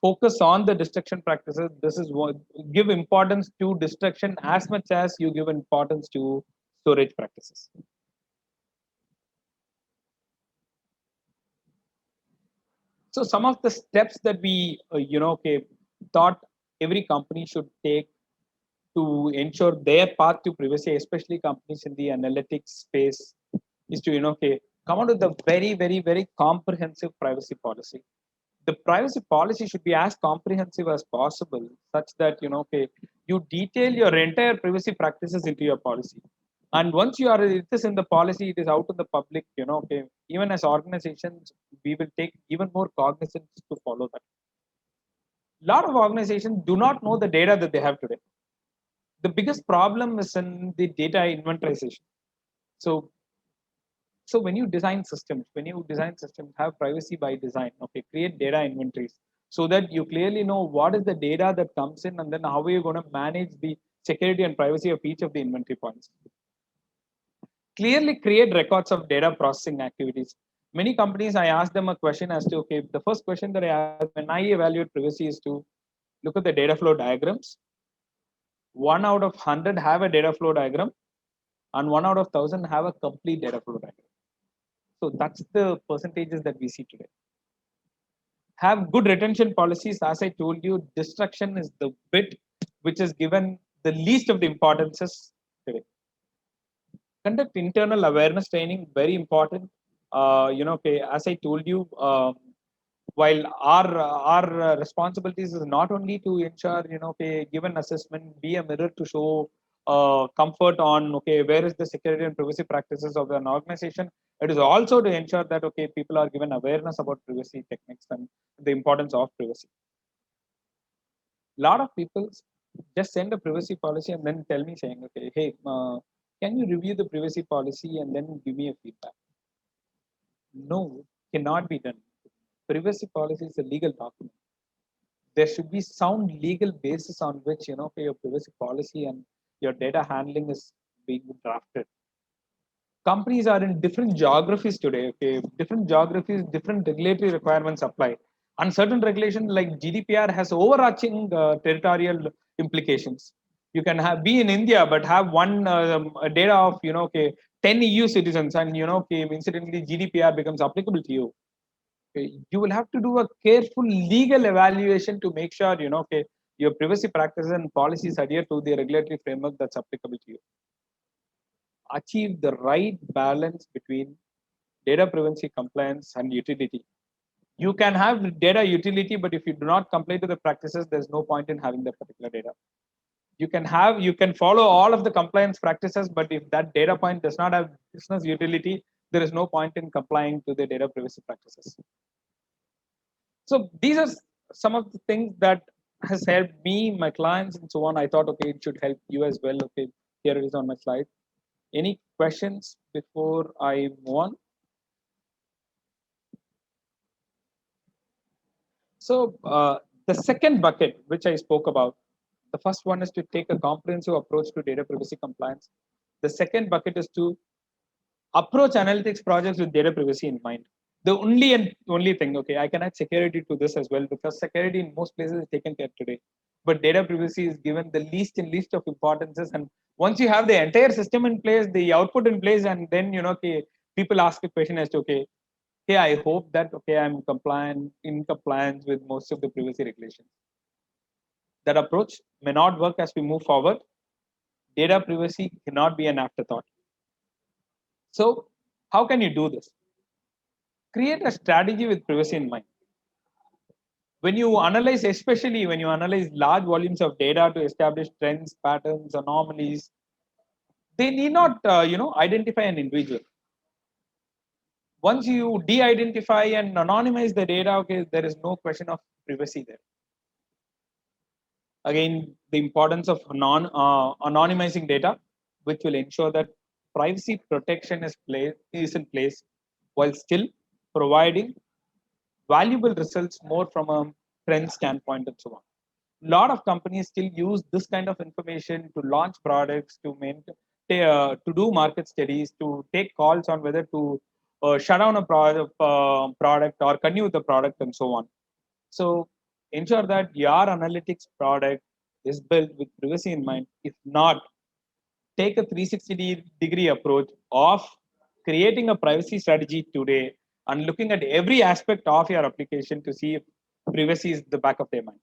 Focus on the destruction practices. This is what give importance to destruction as much as you give importance to storage practices. So some of the steps that we thought every company should take to ensure their path to privacy, especially companies in the analytics space, is to come out with a very, very, very comprehensive privacy policy. The privacy policy should be as comprehensive as possible, such that you detail your entire privacy practices into your policy. And once you are it is in the policy, it is out in the public. Even as organizations, we will take even more cognizance to follow that. A lot of organizations do not know the data that they have today. The biggest problem is in the data inventorization. So so when you design systems, have privacy by design. Okay, create data inventories so that you clearly know what is the data that comes in, and then how are you going to manage the security and privacy of each of the inventory points. Clearly create records of data processing activities. Many companies, I ask them a question as to, okay, the first question that I ask when I evaluate privacy is to look at the data flow diagrams. 1 out of 100 have a data flow diagram, and 1 out of 1,000 have a complete data flow diagram. So that's the percentages that we see today. Have good retention policies. As I told you, destruction is the bit which is given the least of the importances today. Conduct internal awareness training, very important. Okay, as I told you, while our responsibilities is not only to ensure okay, give an assessment, be a mirror to show comfort on okay, where is the security and privacy practices of an organization. It is also to ensure that okay, people are given awareness about privacy techniques and the importance of privacy. A lot of people just send a privacy policy and then tell me saying, okay, hey, can you review the privacy policy and then give me a feedback? No, cannot be done. Privacy policy is a legal document. There should be sound legal basis on which your privacy policy and your data handling is being drafted. Companies are in different geographies today. Okay, different geographies, different regulatory requirements apply. And certain regulations like GDPR has overarching territorial implications. You can be in India but have one data of 10 EU citizens, and incidentally GDPR becomes applicable to you. Okay, you will have to do a careful legal evaluation to make sure okay, your privacy practices and policies adhere to the regulatory framework that's applicable to you. Achieve the right balance between data privacy compliance and utility. You can have data utility, but if you do not comply to the practices, there's no point in having that particular data. You can follow all of the compliance practices, but if that data point does not have business utility, there is no point in complying to the data privacy practices. So these are some of the things that has helped me, my clients, and so on. I thought, okay, it should help you as well. Okay, here it is on my slide. Any questions before I move on? So the second bucket, which I spoke about, the first one is to take a comprehensive approach to data privacy compliance. The second bucket is to approach analytics projects with data privacy in mind. The only thing, okay, I can add security to this as well, because security in most places is taken care today. But data privacy is given the least of importances. And once you have the entire system in place, the output in place, and then okay, people ask a question as to okay, hey, I hope that I'm in compliance with most of the privacy regulations. That approach may not work as we move forward. Data privacy cannot be an afterthought. So, how can you do this? Create a strategy with privacy in mind. When you analyze, especially when you analyze large volumes of data to establish trends, patterns, anomalies, they need not, identify an individual. Once you de-identify and anonymize the data, okay, there is no question of privacy there. Again, the importance of anonymizing data, which will ensure that privacy protection is in place while still providing valuable results more from a trend standpoint and so on. A lot of companies still use this kind of information to launch products, to do market studies, to take calls on whether to shut down a product or continue with the product and so on. So ensure that your analytics product is built with privacy in mind. If not, take a 360-degree approach of creating a privacy strategy today and looking at every aspect of your application to see if privacy is the back of their mind.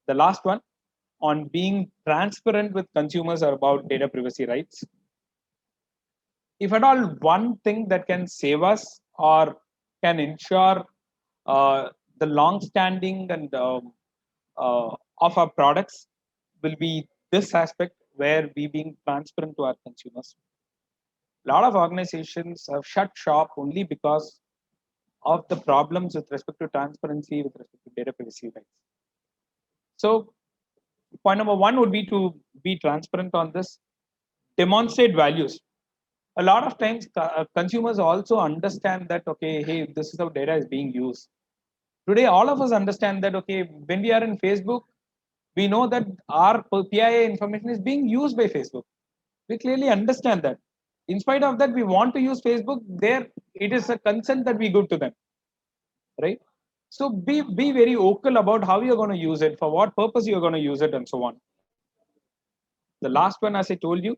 The last one on being transparent with consumers about data privacy rights. If at all one thing that can save us or can ensure uh, the long-standing and of our products will be this aspect where we being transparent to our consumers. A lot of organizations have shut shop only because of the problems with respect to transparency, with respect to data privacy rights. So, point number one would be to be transparent on this, demonstrate values. A lot of times, consumers also understand that, okay, hey, this is how data is being used. Today, all of us understand that, okay, when we are in Facebook, we know that our PII information is being used by Facebook. We clearly understand that. In spite of that, we want to use Facebook. There, it is a consent that we give to them, right? So be very vocal about how you're going to use it, for what purpose you're going to use it, and so on. The last one, as I told you,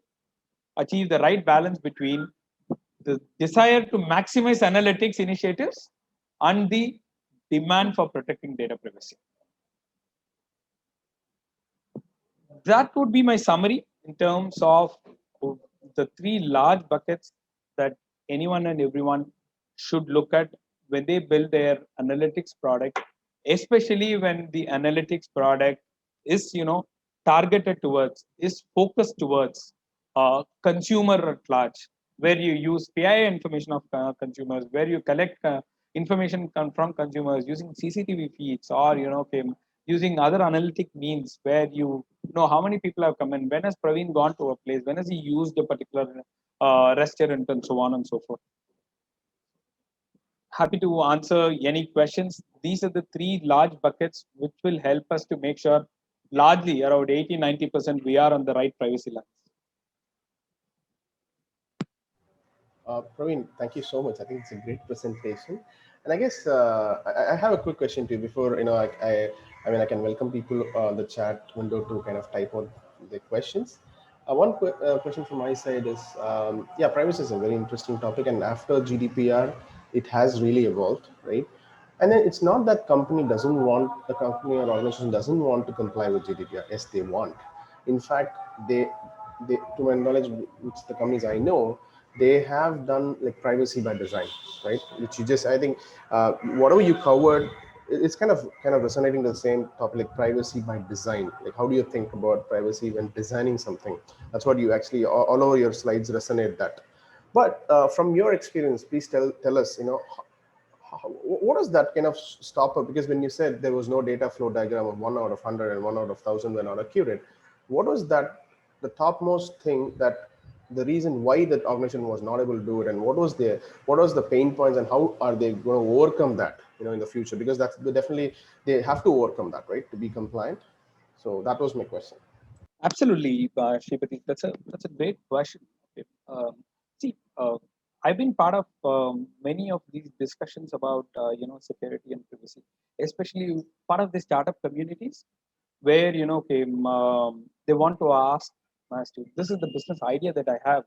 achieve the right balance between the desire to maximize analytics initiatives and the demand for protecting data privacy. That would be my summary in terms of the three large buckets that anyone and everyone should look at when they build their analytics product, especially when the analytics product is targeted towards, is focused towards consumer at large, where you use PII information of consumers, where you collect information from consumers using CCTV feeds, or using other analytic means, where you know how many people have come in, when has Praveen gone to a place, when has he used a particular restaurant, and so on and so forth. Happy to answer any questions. These are the three large buckets which will help us to make sure largely around 80-90% we are on the right privacy lines. Praveen, thank you so much. I think it's a great presentation. And I guess I have a quick question to you before, I mean, I can welcome people on the chat window to kind of type out the questions. One question from my side is, yeah, privacy is a very interesting topic. And after GDPR, it has really evolved, right? And then it's not that the company or organization doesn't want to comply with GDPR. Yes, they want. In fact, to my knowledge, which the companies I know, they have done like privacy by design, right? Which you just, I think, whatever you covered, it's kind of resonating to the same topic, like privacy by design. Like, how do you think about privacy when designing something? That's what you actually, all over your slides resonate that. But from your experience, please tell us, what is that kind of stopper? Because when you said there was no data flow diagram of 1 out of 100 and 1 out of 1,000 were not accurate, what was that, the topmost thing, that the reason why that organization was not able to do it, and what was the pain points, and how are they going to overcome that, in the future? Because that's definitely, they have to overcome that, right, to be compliant. So that was my question. Absolutely, Shripati. That's a great question. Okay. See, I've been part of many of these discussions about security and privacy, especially part of the startup communities, where they want to ask, this is the business idea that I have.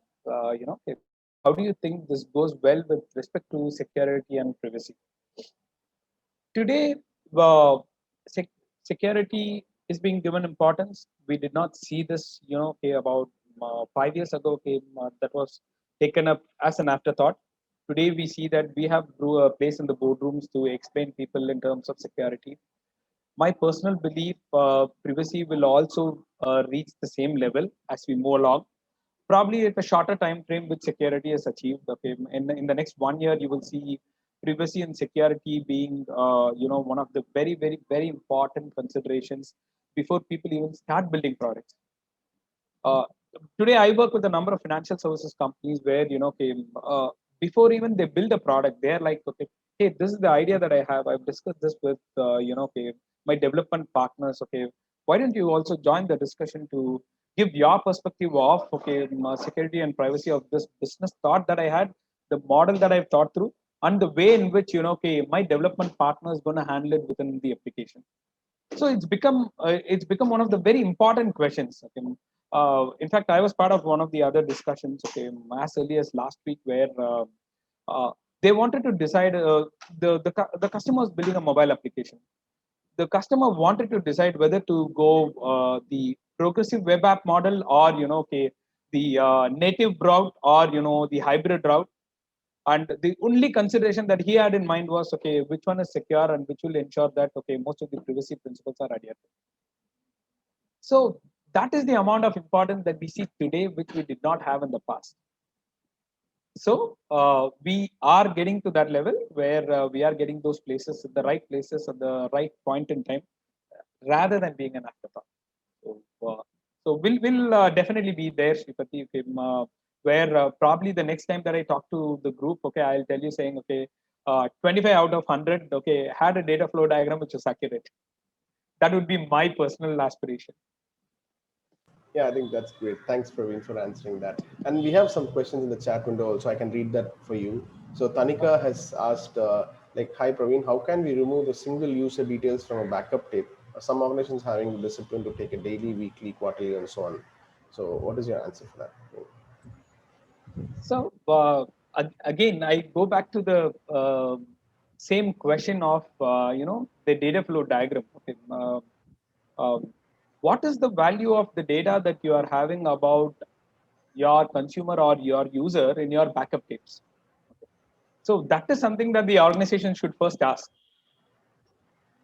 how do you think this goes well with respect to security and privacy? Today, uh, sec- security is being given importance. We did not see this, okay, about 5 years ago. Okay, that was taken up as an afterthought. Today, we see that we have drew a place in the boardrooms to explain people in terms of security. My personal belief, privacy will also reach the same level as we move along. Probably at a shorter time frame, which security is achieved. Okay, in the next 1 year, you will see privacy and security being, one of the very, very, very important considerations before people even start building products. Uh, Today, I work with a number of financial services companies where, before even they build a product, they're like, okay, hey, this is the idea that I have. I've discussed this with, okay, my development partners. Okay, why don't you also join the discussion to give your perspective of, okay, security and privacy of this business thought that I had, the model that I've thought through, and the way in which, okay, my development partner is going to handle it within the application. So it's become one of the very important questions. Okay. In fact, I was part of one of the other discussions, okay, as early as last week, where uh, they wanted to decide, the customer was building a mobile application. The customer wanted to decide whether to go the progressive web app model, or okay, the native route, or the hybrid route. And the only consideration that he had in mind was, okay, which one is secure and which will ensure that, okay, most of the privacy principles are adhered to. So that is the amount of importance that we see today, which we did not have in the past. So we are getting to that level where we are getting those places, the right places at the right point in time, rather than being an afterthought. So, we'll definitely be there, Sripati. Okay, where probably the next time that I talk to the group, okay, I'll tell you saying, okay, 25 out of 100, okay, had a data flow diagram which is accurate. That would be my personal aspiration. Yeah, I think that's great. Thanks, Praveen, for answering that. And we have some questions in the chat window also. I can read that for you. So Tanika has asked, like, hi, Praveen, how can we remove the single user details from a backup tape? Some organizations having the discipline to take a daily, weekly, quarterly, and so on. So what is your answer for that? So again, I go back to the same question of the data flow diagram. Okay, what is the value of the data that you are having about your consumer or your user in your backup tapes? So that is something that the organization should first ask.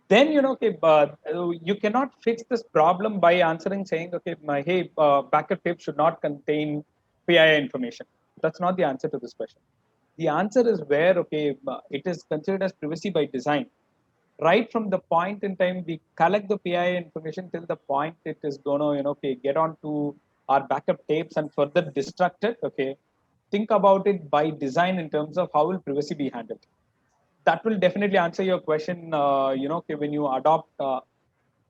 Then okay, but you cannot fix this problem by answering saying, okay, hey, backup tape should not contain PII information. That's not the answer to this question. The answer is where, okay, it is considered as privacy by design. Right from the point in time we collect the PII information till the point it is going to, okay, get on to our backup tapes and further destruct it. Okay, think about it by design in terms of how will privacy be handled. That will definitely answer your question. Okay, when you adopt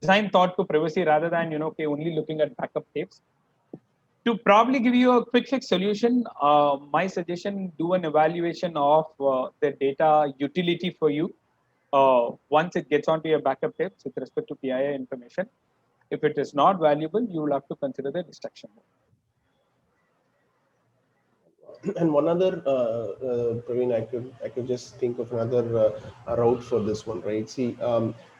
design thought to privacy rather than okay, only looking at backup tapes. To probably give you a quick fix solution, my suggestion: do an evaluation of the data utility for you once it gets onto your backup tapes with respect to PII information. If it is not valuable, you will have to consider the destruction. And one other, Praveen, I could just think of another route for this one, right? See,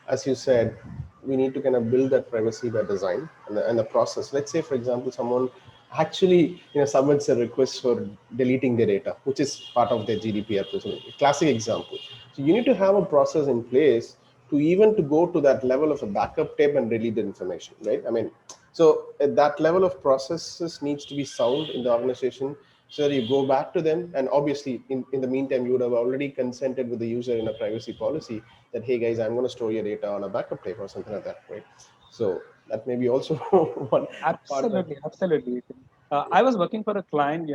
as you said, we need to kind of build that privacy by design and the process. Let's say, for example, someone actually submits a request for deleting their data, which is part of their GDPR process. Classic example. So you need to have a process in place to even to go to that level of a backup tape and delete the information, right? I mean, so that level of processes needs to be sound in the organization, so you go back to them, and obviously in the meantime you would have already consented with the user in a privacy policy that, hey guys, I'm going to store your data on a backup tape or something like that, right? So that may be also one part that. Absolutely, absolutely. I was working for a client,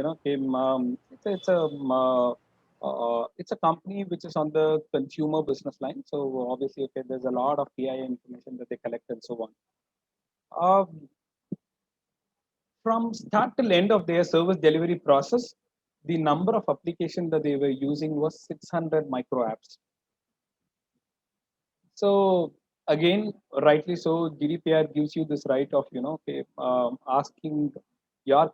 it's a company which is on the consumer business line. So obviously, okay, there's a lot of PI information that they collect and so on. Um, from start till end of their service delivery process, the number of applications that they were using was 600 micro apps. So again, rightly so, GDPR gives you this right of, okay, asking your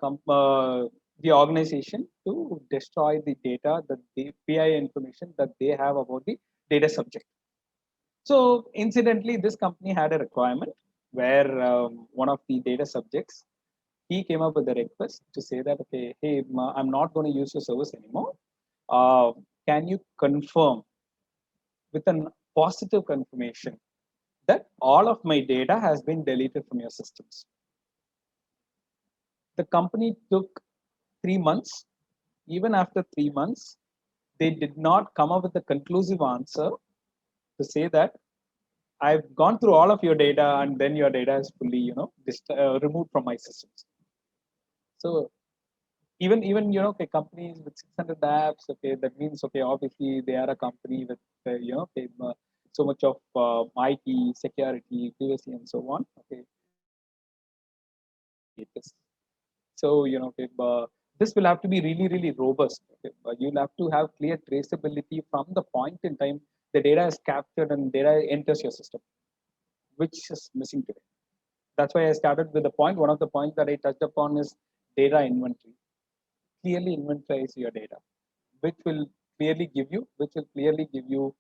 the organization to destroy the data, the PI information that they have about the data subject. So incidentally, this company had a requirement where one of the data subjects, he came up with a request to say that, okay, hey, I'm not going to use your service anymore. Can you confirm with a positive confirmation that all of my data has been deleted from your systems? The company took 3 months. Even after 3 months, they did not come up with a conclusive answer to say that I've gone through all of your data and then your data is fully, removed from my systems. So even okay, companies with 600 apps, okay, that means okay, obviously they are a company with okay, so much of IT, security, privacy, and so on. Okay, it is. So okay, this will have to be really really robust. Okay, you'll have to have clear traceability from the point in time the data is captured and data enters your system, which is missing today. That's why I started with the point. One of the points that I touched upon is data inventory. Clearly inventorize your data, which will clearly give you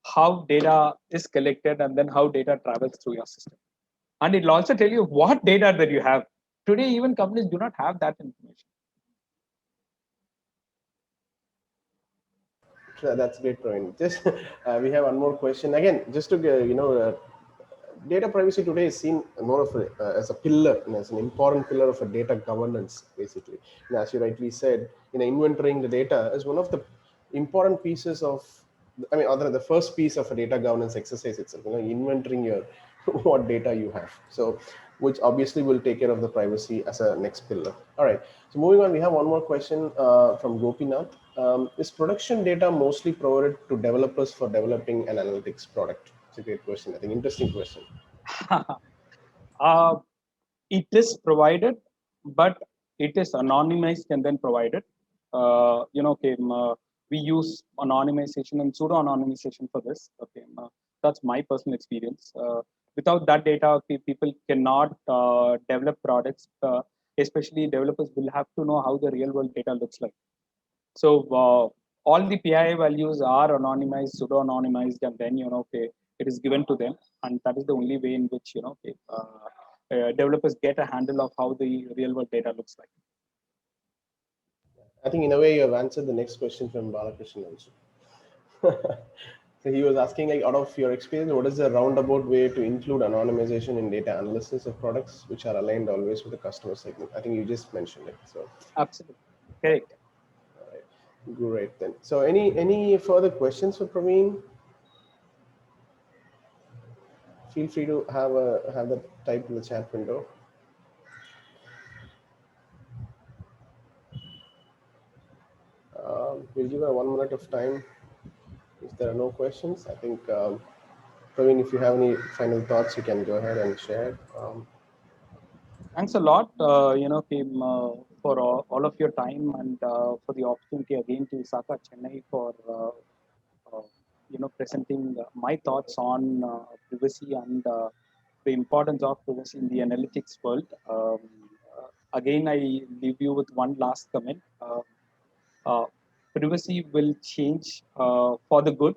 how data is collected and then how data travels through your system. And it'll also tell you what data that you have. Today, even companies do not have that information. That's great, Praveen. Just we have one more question. Again, just to data privacy today is seen more of as a pillar and as an important pillar of a data governance, basically. And as you rightly said, inventorying the data is one of the important pieces of, I mean, other the first piece of a data governance exercise itself. Inventorying your what data you have. So, which obviously will take care of the privacy as a next pillar. All right. So moving on, we have one more question from Gopinath. Is production data mostly provided to developers for developing an analytics product? It's a great question. I think interesting question. It is provided, but it is anonymized and then provided. Okay, we use anonymization and pseudo anonymization for this. Okay, that's my personal experience. Without that data, people cannot develop products. Especially developers will have to know how the real world data looks like. So all the PI values are anonymized, pseudo anonymized, and then okay, it is given to them, and that is the only way in which okay, developers get a handle of how the real world data looks like. I think in a way you have answered the next question from Balakrishnan also. So he was asking, like, out of your experience, what is the roundabout way to include anonymization in data analysis of products which are aligned always with the customer segment? I think you just mentioned it. So absolutely correct. All right. Great then. So any further questions for Praveen? Feel free to have that typed in the chat window. We'll give her 1 minute of time. If there are no questions, I think, Praveen, if you have any final thoughts, you can go ahead and share. Thanks a lot, Kim, for all of your time and for the opportunity again to Saka Chennai for presenting my thoughts on privacy and the importance of privacy in the analytics world. Again, I leave you with one last comment. Privacy will change for the good.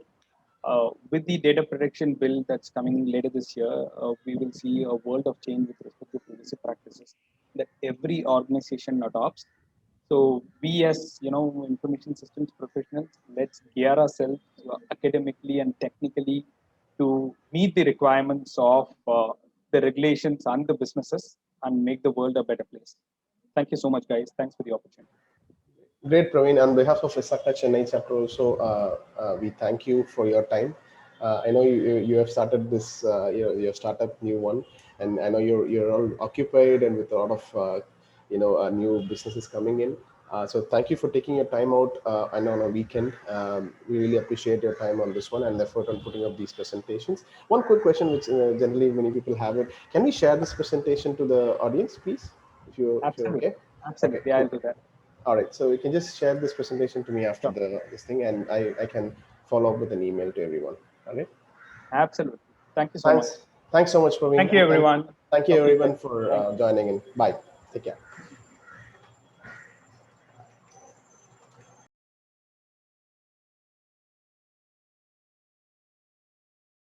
With the data protection bill that's coming later this year, we will see a world of change with respect to privacy practices that every organization adopts. So we as information systems professionals, let's gear ourselves academically and technically to meet the requirements of the regulations and the businesses and make the world a better place. Thank you so much, guys. Thanks for the opportunity. Great, Praveen. On behalf of Visakha Chennai chapter also, we thank you for your time. I know you have started this your startup new one, and I know you're all occupied and with a lot of new businesses coming in. So thank you for taking your time out. I know on a weekend. We really appreciate your time on this one and the effort on putting up these presentations. One quick question, which generally many people have it. Can we share this presentation to the audience, please? If you're okay. Absolutely, okay, I'll do that. All right, so you can just share this presentation to me after this thing, and I can follow up with an email to everyone. All right. Absolutely. Thank you so much. Thanks so much, Praveen. Thank you, everyone. Thank you, everyone, for joining in. Bye. Take care.